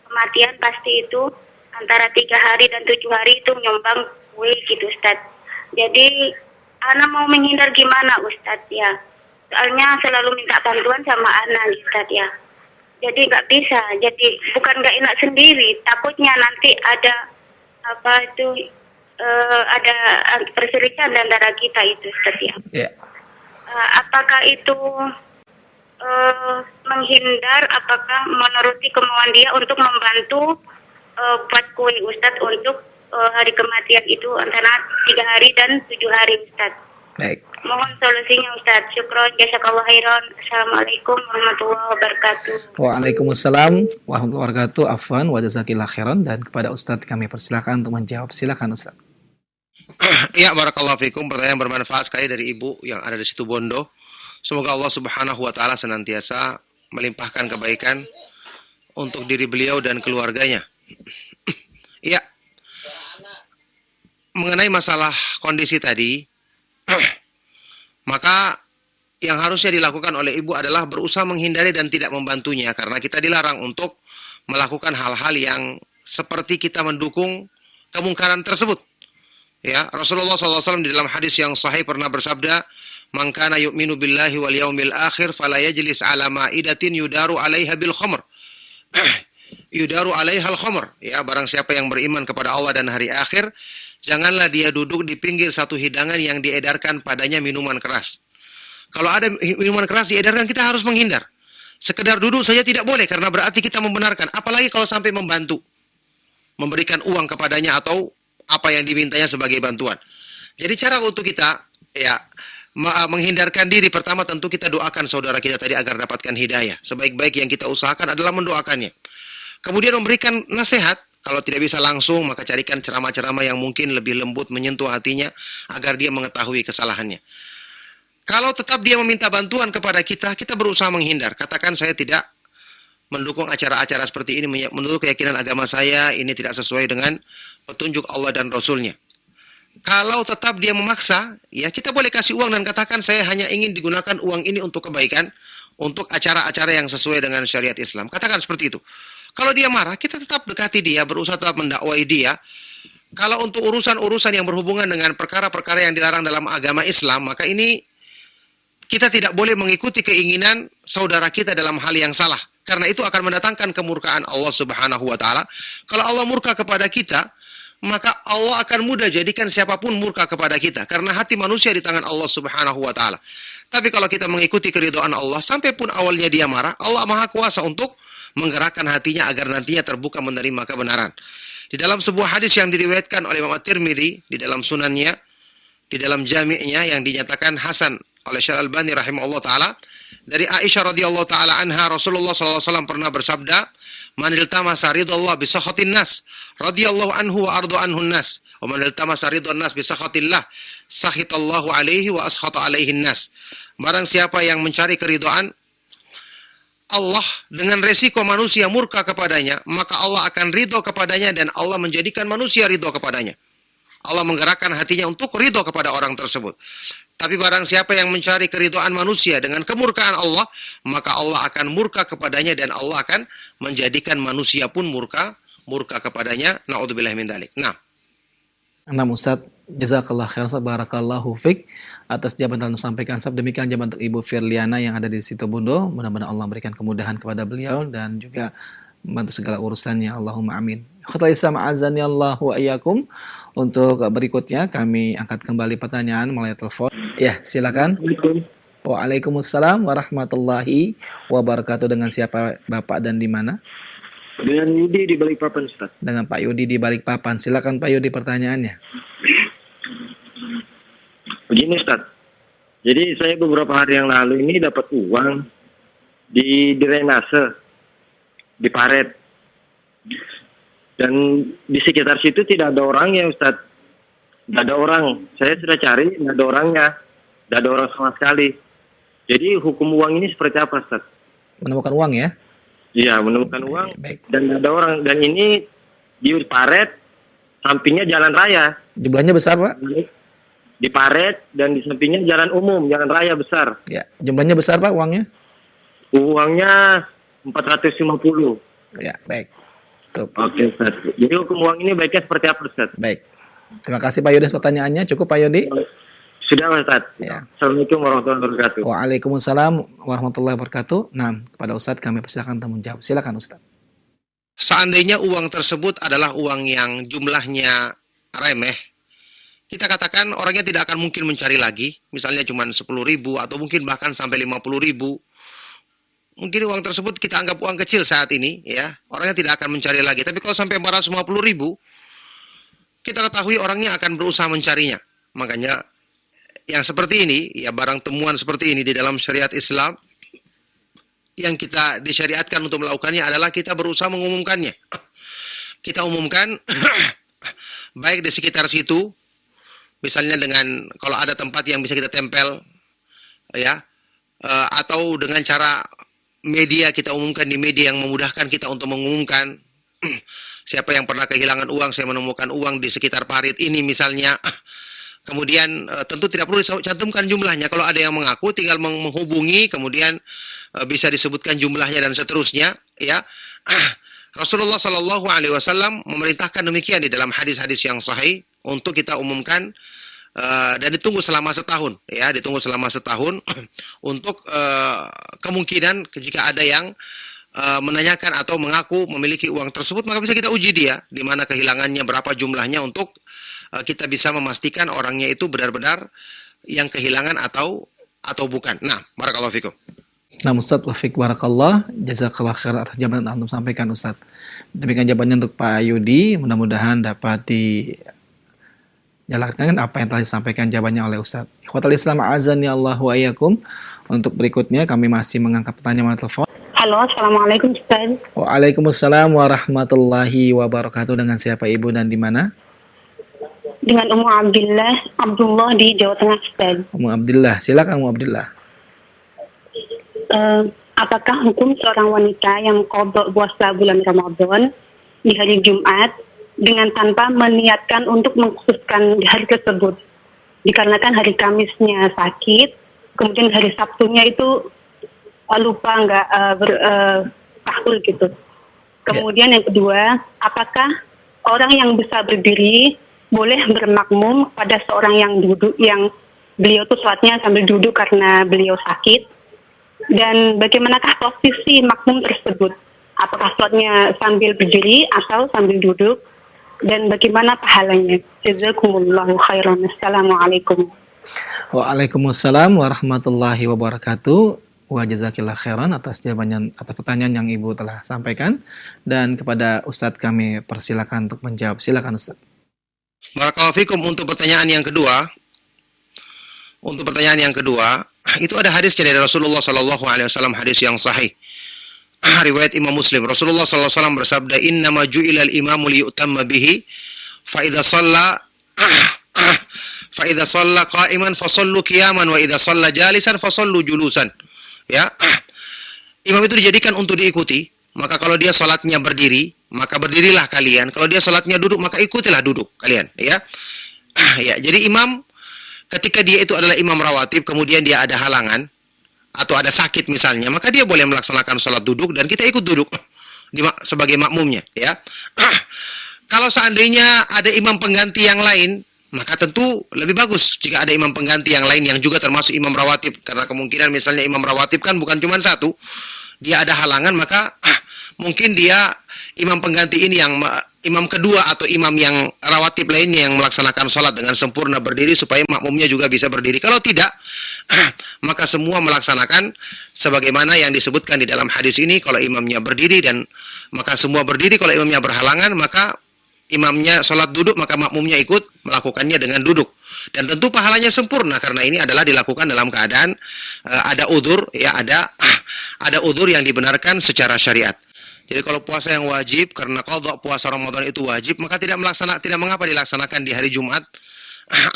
S3: kematian pasti itu antara 3 hari dan 7 hari itu nyumbang kue gitu Ustadz. Jadi Ana mau menghindar gimana Ustadz ya? Soalnya selalu minta bantuan sama Ana Ustadz ya. Jadi nggak bisa. Jadi bukan nggak enak sendiri. Takutnya nanti ada ada perselisihan antara kita itu Ustadz ya.
S2: Yeah.
S3: Apakah itu menghindar? Apakah menuruti kemauan dia untuk membantu buat kue Ustadz untuk hari kematian itu antara 3 hari dan 7 hari Ustadz.
S2: Baik.
S4: Mohon solusinya Ustaz. Syukron, jazakallah khairan. Assalamualaikum warahmatullahi wabarakatuh.
S2: Waalaikumsalam warahmatullahi wabarakatuh. Afwan wa jazakillah khairan. Dan kepada Ustadz kami persilakan untuk menjawab. Silakan Ustadz.
S1: Ya, barakallahu fikum. Pertanyaan bermanfaat sekali dari Ibu yang ada di situ Bondo. Semoga Allah Subhanahu wa taala senantiasa melimpahkan kebaikan untuk diri beliau dan keluarganya. Ya. Mengenai masalah kondisi tadi, maka yang harusnya dilakukan oleh ibu adalah berusaha menghindari dan tidak membantunya, karena kita dilarang untuk melakukan hal-hal yang seperti kita mendukung kemungkaran tersebut. Ya, Rasulullah SAW di dalam hadis yang sahih pernah bersabda, "Man kana yu'minu billahi wal yaumil akhir fala yajlis ala ma'idatin yudaru 'alaiha bil khamr." Yudaru 'alaiha al khamr. Ya, barang siapa yang beriman kepada Allah dan hari akhir, janganlah dia duduk di pinggir satu hidangan yang diedarkan padanya minuman keras. Kalau ada minuman keras diedarkan, kita harus menghindar. Sekedar duduk saja tidak boleh, karena berarti kita membenarkan. Apalagi kalau sampai membantu, memberikan uang kepadanya atau apa yang dimintanya sebagai bantuan. Jadi cara untuk kita ya menghindarkan diri, pertama tentu kita doakan saudara kita tadi agar dapatkan hidayah. Sebaik-baik yang kita usahakan adalah mendoakannya. Kemudian memberikan nasihat. Kalau tidak bisa langsung, maka carikan ceramah-ceramah yang mungkin lebih lembut menyentuh hatinya agar dia mengetahui kesalahannya. Kalau tetap dia meminta bantuan kepada kita, kita berusaha menghindar. Katakan, saya tidak mendukung acara-acara seperti ini, menurut keyakinan agama saya ini tidak sesuai dengan petunjuk Allah dan Rasulnya. Kalau tetap dia memaksa, ya kita boleh kasih uang dan katakan, saya hanya ingin digunakan uang ini untuk kebaikan, untuk acara-acara yang sesuai dengan syariat Islam. Katakan seperti itu. Kalau dia marah, kita tetap dekati dia, berusaha tetap mendakwai dia. Kalau untuk urusan-urusan yang berhubungan dengan perkara-perkara yang dilarang dalam agama Islam, maka ini kita tidak boleh mengikuti keinginan saudara kita dalam hal yang salah. Karena itu akan mendatangkan kemurkaan Allah Subhanahu wa taala. Kalau Allah murka kepada kita, maka Allah akan mudah jadikan siapapun murka kepada kita. Karena hati manusia di tangan Allah Subhanahu wa taala. Tapi kalau kita mengikuti keridhaan Allah, sampai pun awalnya dia marah, Allah Maha Kuasa untuk menggerakkan hatinya agar nantinya terbuka menerima kebenaran. Di dalam sebuah hadis yang diriwayatkan oleh Imam At-Tirmidzi di dalam sunannya, di dalam jami'nya yang dinyatakan hasan oleh Syekh Al-Albani rahimahullah taala, dari Aisyah radhiyallahu taala anha, Rasulullah sallallahu alaihi wasallam pernah bersabda, "Man iltamasa ridallah bi sakhatin nas, radhiyallahu anhu wa ardu anhu nas, wa man iltamasa ridwan nas bi sakhatillah, sakhitallahu alaihi wa askhata alaihi nas." Barang siapa yang mencari keridhaan Allah dengan resiko manusia murka kepadanya, maka Allah akan ridho kepadanya dan Allah menjadikan manusia ridho kepadanya. Allah menggerakkan hatinya untuk ridho kepada orang tersebut. Tapi barang siapa yang mencari keridhaan manusia dengan kemurkaan Allah, maka Allah akan murka kepadanya dan Allah akan menjadikan manusia pun murka kepadanya. Na'udzubillah min dzalik. Nah,
S2: Ustaz, jazakallah khairan, barakallahu fik atas jawaban yang disampaikan. Demikian jawaban untuk Ibu Firliana yang ada di situ Bondo. Mudah-mudahan Allah memberikan kemudahan kepada beliau dan juga membantu segala urusannya. Allahumma amin. Khotul Islam azani Allah wa iyyakum. Untuk berikutnya kami angkat kembali pertanyaan melalui telepon. Ya, silakan. Waalaikumsalam warahmatullahi wabarakatuh. Dengan siapa Bapak dan di mana?
S5: Dengan Yudi di Balikpapan, Ustaz.
S2: Dengan Pak Yudi di Balikpapan. Silakan Pak Yudi pertanyaannya.
S5: Begini, Ustaz. Jadi saya beberapa hari yang lalu ini dapat uang di drainase, di Paret. Dan di sekitar situ tidak ada orang ya, Ustaz. Tidak ada orang. Saya sudah cari, tidak ada orangnya. Tidak ada orang sama sekali. Jadi hukum uang ini seperti apa, Ustaz?
S2: Menemukan uang ya?
S5: Iya, menemukan uang.
S2: Baik.
S5: Dan tidak ada orang. Dan ini di Paret, sampingnya jalan raya.
S2: Jumlahnya besar, Pak?
S5: Di Paret dan di sampingnya jalan umum, jalan raya besar.
S2: Ya, jumlahnya besar Pak uangnya?
S5: Uangnya 450.
S2: Ya, baik. Tuh.
S5: Oke, Ustaz. Jadi hukum uang ini baiknya seperti apa, Ustaz?
S2: Baik. Terima kasih Pak Yudi atas pertanyaannya. Cukup Pak Yudi?
S5: Sudah, Ustaz.
S2: Ya.
S5: Assalamualaikum warahmatullahi wabarakatuh.
S2: Waalaikumsalam warahmatullahi wabarakatuh. Nah, kepada Ustadz kami persilakan untuk menjawab. Silakan Ustadz.
S1: seandainya uang tersebut adalah uang yang jumlahnya remeh, kita katakan orangnya tidak akan mungkin mencari lagi, misalnya cuma 10.000 atau mungkin bahkan sampai 50.000. Mungkin uang tersebut kita anggap uang kecil saat ini, ya, orangnya tidak akan mencari lagi. Tapi kalau sampai 450.000, kita ketahui orangnya akan berusaha mencarinya. Makanya yang seperti ini, ya barang temuan seperti ini di dalam syariat Islam, yang kita disyariatkan untuk melakukannya adalah kita berusaha mengumumkannya. Kita umumkan baik di sekitar situ, misalnya dengan kalau ada tempat yang bisa kita tempel, ya, atau dengan cara media, kita umumkan di media yang memudahkan kita untuk mengumumkan. Siapa yang pernah kehilangan uang, saya menemukan uang di sekitar parit ini misalnya. Kemudian tentu tidak perlu dicantumkan jumlahnya. Kalau ada yang mengaku, tinggal menghubungi, kemudian bisa disebutkan jumlahnya dan seterusnya. Ya, Rasulullah Shallallahu Alaihi Wasallam memerintahkan demikian di dalam hadis-hadis yang sahih untuk kita umumkan dan ditunggu selama setahun. Ya, ditunggu selama setahun untuk kemungkinan jika ada yang menanyakan atau mengaku memiliki uang tersebut, maka bisa kita uji dia di mana kehilangannya, berapa jumlahnya, untuk kita bisa memastikan orangnya itu benar-benar yang kehilangan atau bukan. Nah, barakallahu fikum.
S2: Nah, Ustaz, wa fiik barakallah, jazakallah khair atas jawaban yang antum sampaikan, Ustaz. Demikian jawabannya untuk Pak Yudi, mudah-mudahan dapat dijalankan apa yang telah disampaikan jawabannya oleh Ustaz. Ikhwatal Islam azani Allah wa iyyakum. Untuk berikutnya kami masih mengangkat pertanyaan melalui telepon.
S4: Halo, Assalamualaikum Ustaz.
S2: Waalaikumsalam warahmatullahi wabarakatuh. Dengan siapa Ibu dan di mana?
S4: Dengan Abdullah di Jawa Tengah Ustaz.
S2: Ummu Abdillah, silakan Ummu Abdillah.
S4: Apakah hukum seorang wanita yang qadha puasa bulan Ramadan di hari Jumat dengan tanpa meniatkan untuk mengkhususkan hari tersebut? Dikarenakan hari Kamisnya sakit, kemudian hari Sabtunya itu lupa nggak tahul gitu. Kemudian yang kedua, apakah orang yang bisa berdiri boleh bermakmum pada seorang yang duduk, yang beliau tuh sholatnya sambil duduk karena beliau sakit? Dan bagaimanakah posisi makmum tersebut? Apakah sholatnya sambil berdiri atau sambil duduk? Dan bagaimana pahalanya? Jazakumullahu khairan. Assalamualaikum.
S2: Waalaikumsalam warahmatullahi wabarakatuh. Wa jazakillah khairan atas jawabannya, atas pertanyaan yang Ibu telah sampaikan. Dan kepada Ustadz kami persilakan untuk menjawab. Silakan Ustadz.
S1: Barakallahu fikum. Untuk pertanyaan yang kedua, itu ada hadis dari Rasulullah Sallallahu Alaihi Wasallam, hadis yang sahih, riwayat Imam Muslim. Rasulullah Sallallahu Alaihi Wasallam bersabda, Innama ju'ilal imamu liyutamma bihi, fa idza shalla qa'iman fasallu qiyaman, wa idza shalla jalisan fasallu julusan. Ya, imam itu dijadikan untuk diikuti. Maka kalau dia salatnya berdiri, maka berdirilah kalian. Kalau dia salatnya duduk, maka ikutilah duduk kalian. Ya, ya. Jadi imam, ketika dia itu adalah imam rawatib, kemudian dia ada halangan atau ada sakit misalnya, maka dia boleh melaksanakan salat duduk dan kita ikut duduk sebagai makmumnya. Ya, kalau seandainya ada imam pengganti yang lain, maka tentu lebih bagus jika ada imam pengganti yang lain yang juga termasuk imam rawatib, karena kemungkinan misalnya imam rawatib kan bukan cuma satu, dia ada halangan, maka mungkin dia imam pengganti ini yang imam kedua atau imam yang rawatib lainnya yang melaksanakan sholat dengan sempurna berdiri supaya makmumnya juga bisa berdiri. Kalau tidak, maka semua melaksanakan sebagaimana yang disebutkan di dalam hadis ini. Kalau imamnya berdiri, dan maka semua berdiri. Kalau imamnya berhalangan, maka imamnya sholat duduk, maka makmumnya ikut melakukannya dengan duduk. Dan tentu pahalanya sempurna, karena ini adalah dilakukan dalam keadaan ada udzur, ya, ada udzur yang dibenarkan secara syariat. Jadi kalau puasa yang wajib, karena qadha puasa Ramadan itu wajib, maka tidak mengapa dilaksanakan di hari Jumat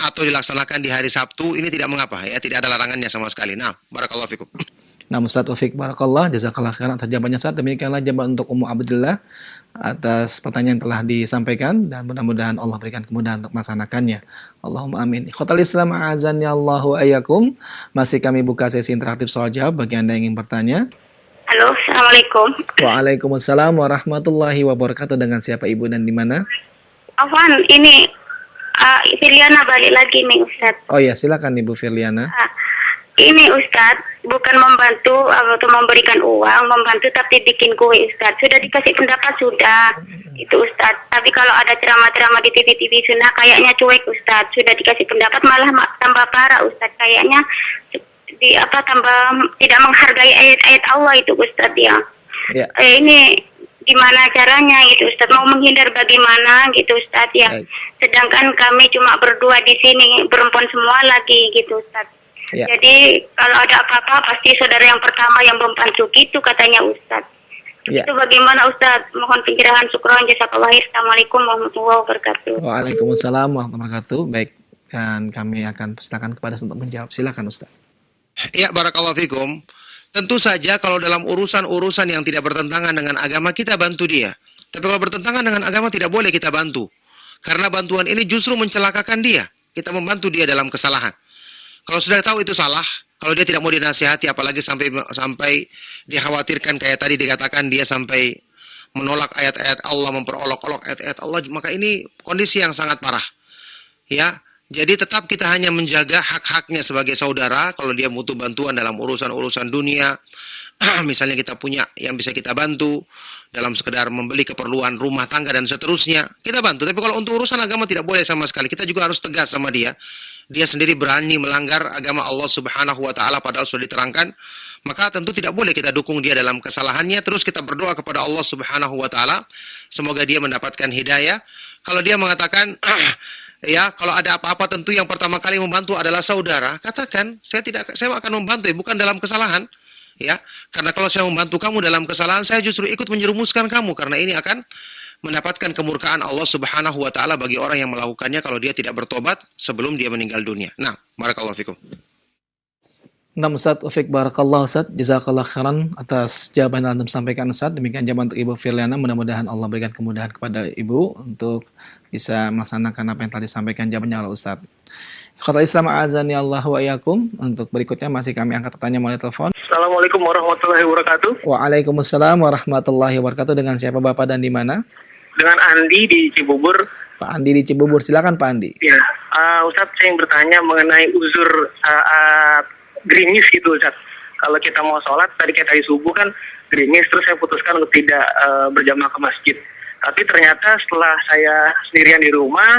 S1: atau dilaksanakan di hari Sabtu, ini tidak mengapa, ya, tidak ada larangannya sama sekali. Nah, barakallahu fikum.
S2: Nah, Ustaz wa fiik barakallah, jazakallah khairan atas jawabannya Ustaz. Demikianlah jawaban untuk Ummu Abdillah atas pertanyaan yang telah disampaikan, dan mudah-mudahan Allah berikan kemudahan untuk melaksanakannya. Allahumma amin. Ikhwatal Islam a'azani Allahu ayyakum. Masih kami buka sesi interaktif soal jawab bagi Anda yang ingin bertanya.
S4: Halo, Assalamualaikum.
S2: Waalaikumsalam warahmatullahi wabarakatuh. Dengan siapa Ibu dan di mana?
S4: Afwan, ini Firliana balik lagi nih Ustaz.
S2: Oh ya, silakan Ibu Firliana.
S4: Ini Ustaz, bukan membantu atau memberikan uang, membantu tapi bikin kue Ustaz. Sudah dikasih pendapat sudah, itu Ustaz. Tapi kalau ada ceramah-ceramah di TV sunnah kayaknya cuek Ustaz. Sudah dikasih pendapat malah tambah parah Ustaz. Kayaknya tambah tidak menghargai ayat-ayat Allah itu Ustaz ya.
S2: Ya.
S4: Ini
S3: gimana caranya gitu Ustaz, mau menghindar bagaimana gitu Ustaz ya.
S2: Baik.
S3: Sedangkan kami cuma berdua di sini, perempuan semua lagi gitu Ustaz.
S2: Ya.
S3: Jadi kalau ada apa-apa pasti saudara yang pertama yang membantu gitu katanya Ustaz.
S2: Ya.
S3: Itu bagaimana Ustaz? Mohon pencerahan, syukron, jazakallah. Assalamualaikum warahmatullahi wabarakatuh.
S2: Waalaikumsalam warahmatullahi wabarakatuh. Baik, dan kami akan persilakan kepada Ustaz untuk menjawab. Silakan Ustaz.
S1: Ya, barakallahu fikum. Tentu saja kalau dalam urusan-urusan yang tidak bertentangan dengan agama, kita bantu dia. Tapi kalau bertentangan dengan agama, tidak boleh kita bantu. Karena bantuan ini justru mencelakakan dia. Kita membantu dia dalam kesalahan. Kalau sudah tahu itu salah, kalau dia tidak mau dinasihati, apalagi sampai dikhawatirkan kayak tadi dikatakan dia sampai menolak ayat-ayat Allah, memperolok-olok ayat-ayat Allah, maka ini kondisi yang sangat parah. Ya, jadi tetap kita hanya menjaga hak-haknya sebagai saudara. Kalau dia butuh bantuan dalam urusan-urusan dunia, misalnya kita punya yang bisa kita bantu dalam sekedar membeli keperluan rumah tangga dan seterusnya, kita bantu. Tapi kalau untuk urusan agama tidak boleh sama sekali. Kita juga harus tegas sama dia. Dia sendiri berani melanggar agama Allah Subhanahu wa taala padahal sudah diterangkan, maka tentu tidak boleh kita dukung dia dalam kesalahannya. Terus kita berdoa kepada Allah Subhanahu wa taala semoga dia mendapatkan hidayah. Kalau dia mengatakan ya, kalau ada apa-apa tentu yang pertama kali membantu adalah saudara. Katakan, saya akan membantu, bukan dalam kesalahan. Ya, karena kalau saya membantu kamu dalam kesalahan, saya justru ikut menjerumuskan kamu karena ini akan mendapatkan kemurkaan Allah Subhanahu wa taala bagi orang yang melakukannya kalau dia tidak bertobat sebelum dia meninggal dunia. Nah, barakallahu fikum.
S2: Nah, Ustaz, Ufik barakallah Ustaz, jazakallah khairan atas jawaban yang Anda sampaikan Ustaz. Demikian jawaban untuk Ibu Firliana, mudah-mudahan Allah berikan kemudahan kepada Ibu untuk bisa melaksanakan apa yang tadi disampaikan jawabannya oleh Ustaz. Ikhwatal Islam azani Allah wa iyyakum. Untuk berikutnya masih kami angkat pertanyaan melalui telepon.
S6: Assalamualaikum warahmatullahi wabarakatuh.
S2: Waalaikumsalam warahmatullahi wabarakatuh. Dengan siapa Bapak dan di mana?
S6: Dengan Andi di Cibubur.
S2: Pak Andi di Cibubur, silakan Pak Andi.
S6: Ya, Ustadz, saya ingin bertanya mengenai uzur saat gerimis gitu Ustadz. Kalau kita mau sholat, tadi kayak tadi subuh kan gerimis, terus saya putuskan untuk tidak berjamaah ke masjid. Tapi ternyata setelah saya sendirian di rumah,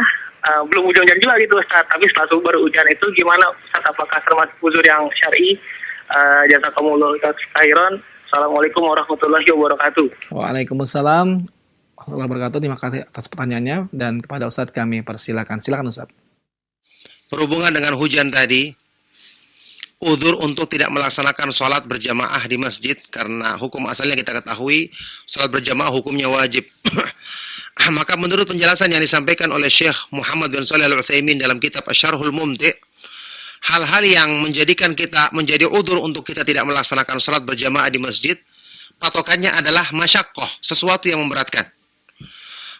S6: belum hujan-hujan juga gitu Ustadz. Tapi setelah subuh baru hujan, itu gimana Ustadz? Apakah termasuk uzur yang syar'i? Jazakumullah khairan. Assalamualaikum warahmatullahi wabarakatuh.
S2: Waalaikumsalam warahmatullahi wabarakatuh. Terima kasih atas pertanyaannya dan kepada Ustadz kami persilakan. Silakan Ustadz.
S1: Berhubungan dengan hujan tadi, uzur untuk tidak melaksanakan sholat berjamaah di masjid karena hukum asalnya kita ketahui sholat berjamaah hukumnya wajib. Maka menurut penjelasan yang disampaikan oleh Syekh Muhammad bin Shalih Al-Utsaimin dalam kitab Asy-Syarhul Mumti', hal-hal yang menjadikan kita menjadi udzur untuk kita tidak melaksanakan sholat berjamaah di masjid, patokannya adalah masyaqqah, sesuatu yang memberatkan.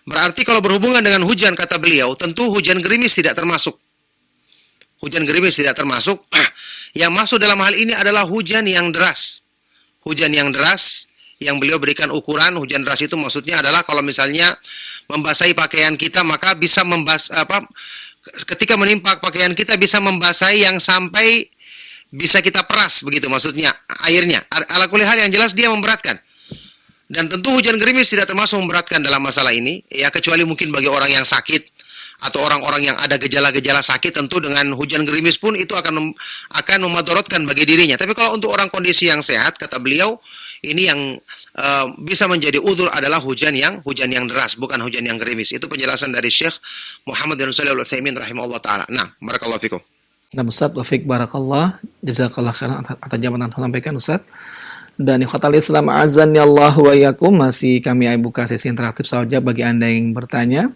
S1: Berarti kalau berhubungan dengan hujan, kata beliau, tentu hujan gerimis tidak termasuk. Hujan gerimis tidak termasuk. Yang masuk dalam hal ini adalah hujan yang deras. Hujan yang deras yang beliau berikan ukuran, hujan deras itu maksudnya adalah kalau misalnya membasahi pakaian kita, maka bisa ketika menimpa pakaian kita bisa membasahi yang sampai bisa kita peras, begitu maksudnya airnya. Ala kulli hal yang jelas dia memberatkan. Dan tentu hujan gerimis tidak termasuk memberatkan dalam masalah ini, ya kecuali mungkin bagi orang yang sakit atau orang-orang yang ada gejala-gejala sakit, tentu dengan hujan gerimis pun itu akan memudaratkan bagi dirinya. Tapi kalau untuk orang kondisi yang sehat, kata beliau, ini yang bisa menjadi udzur adalah hujan yang deras, bukan hujan yang gerimis. Itu penjelasan dari Syekh Muhammad bin Shalih Al-Utsaimin rahimahullah taala. Nah, barakallahu fikum.
S2: Nah, Ustaz, Wafik barakallah, jazakallah khairan atas jawaban yang sampaikan Ustaz. Dan ikhwatal Islam azan ya Allah wa iyyakum, masih kami buka sesi interaktif soal jawab bagi Anda yang bertanya.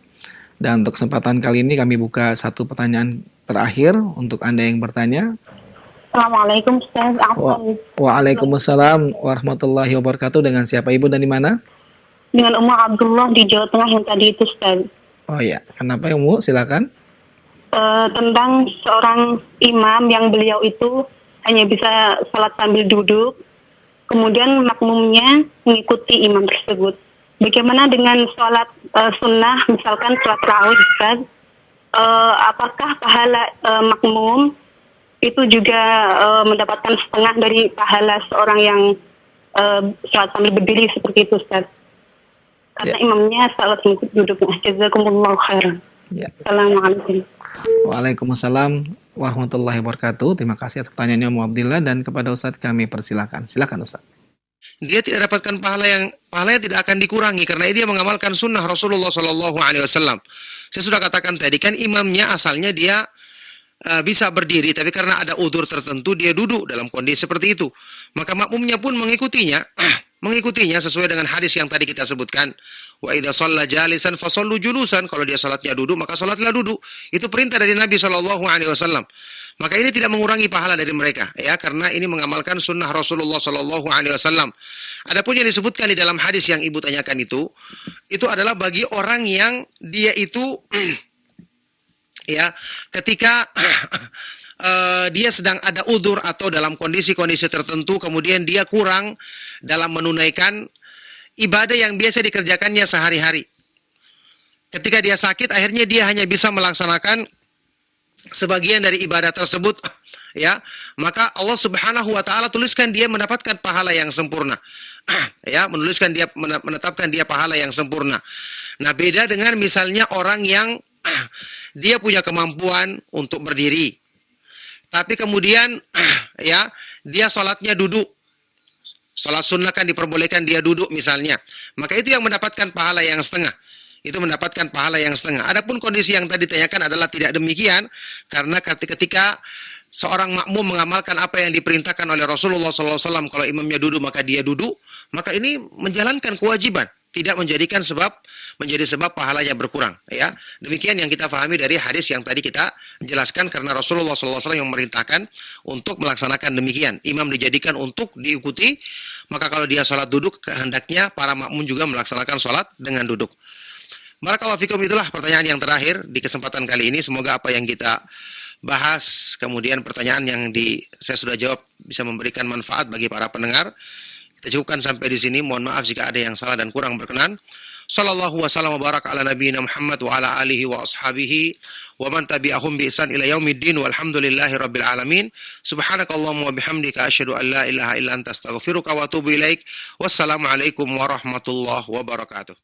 S2: Dan untuk kesempatan kali ini kami buka satu pertanyaan terakhir untuk Anda yang bertanya.
S4: Assalamualaikum Ustaz.
S2: Waalaikumsalam warahmatullahi wabarakatuh. Dengan siapa Ibu dan di mana?
S4: Dengan Umar Abdullah di Jawa Tengah yang tadi itu Ustaz.
S2: Oh ya, kenapa Umu? Silakan.
S4: Tentang seorang imam yang beliau itu hanya bisa salat sambil duduk, kemudian makmumnya mengikuti imam tersebut. Bagaimana dengan sholat sunnah, misalkan sholat tarawih, Ustaz? Apakah pahala makmum itu juga mendapatkan setengah dari pahala seorang yang sholat sambil berdiri seperti itu, Ustaz? Karena imamnya sholat sambil duduk. Jazakumullahu khairan.
S2: Ya.
S4: Assalamualaikum.
S2: Waalaikumsalam warahmatullahi wabarakatuh. Terima kasih atas pertanyaannya Umu Abdillah dan kepada Ustaz kami persilakan. Silakan Ustaz.
S1: dia tidak dapatkan pahalanya tidak akan dikurangi karena dia mengamalkan sunnah Rasulullah Shallallahu Alaihi Wasallam. Saya sudah katakan tadi kan imamnya asalnya dia bisa berdiri, tapi karena ada udzur tertentu dia duduk dalam kondisi seperti itu. Maka makmumnya pun mengikutinya, mengikutinya sesuai dengan hadis yang tadi kita sebutkan. Wa idza shalla jalisan fasallu julusan. Kalau dia salatnya duduk, maka salatlah duduk. Itu perintah dari Nabi Shallallahu Alaihi Wasallam. Maka ini tidak mengurangi pahala dari mereka, ya, karena ini mengamalkan sunnah Rasulullah Shallallahu Alaihi Wasallam. Adapun yang disebutkan di dalam hadis yang ibu tanyakan itu adalah bagi orang yang dia itu ya, ketika dia sedang ada udzur atau dalam kondisi-kondisi tertentu, kemudian dia kurang dalam menunaikan ibadah yang biasa dikerjakannya sehari-hari. Ketika dia sakit, akhirnya dia hanya bisa melaksanakan sebagian dari ibadah tersebut, ya, maka Allah Subhanahu wa taala tuliskan dia mendapatkan pahala yang sempurna. Ya, menetapkan dia pahala yang sempurna. Nah, beda dengan misalnya orang yang dia punya kemampuan untuk berdiri, tapi kemudian ya, dia sholatnya duduk. Sholat sunnah kan diperbolehkan dia duduk misalnya. Maka itu yang mendapatkan pahala yang setengah. Itu mendapatkan pahala yang setengah. Adapun kondisi yang tadi ditanyakan adalah tidak demikian, karena ketika seorang makmum mengamalkan apa yang diperintahkan oleh Rasulullah SAW, kalau imamnya duduk maka dia duduk, maka ini menjalankan kewajiban, tidak menjadi sebab pahalanya berkurang. Ya, demikian yang kita pahami dari hadis yang tadi kita jelaskan, karena Rasulullah SAW yang memerintahkan untuk melaksanakan demikian. Imam dijadikan untuk diikuti, maka kalau dia sholat duduk, kehendaknya para makmum juga melaksanakan sholat dengan duduk. Barakallahu fikum, itulah pertanyaan yang terakhir di kesempatan kali ini. Semoga apa yang kita bahas, kemudian pertanyaan yang saya sudah jawab bisa memberikan manfaat bagi para pendengar. Kita cukupkan sampai di sini. Mohon maaf jika ada yang salah dan kurang berkenan. Sallallahu wasallam wa baraka ala nabiyina Muhammad wa ala alihi wa ashabihi wa man tabi'ahum bi ihsan ila yaumiddin walhamdulillahi rabbil alamin. Subhanakallahumma wa bihamdika asyhadu an la ilaha illa anta astaghfiruka wa atubu ilaik. Wassalamu alaikum warahmatullahi wabarakatuh.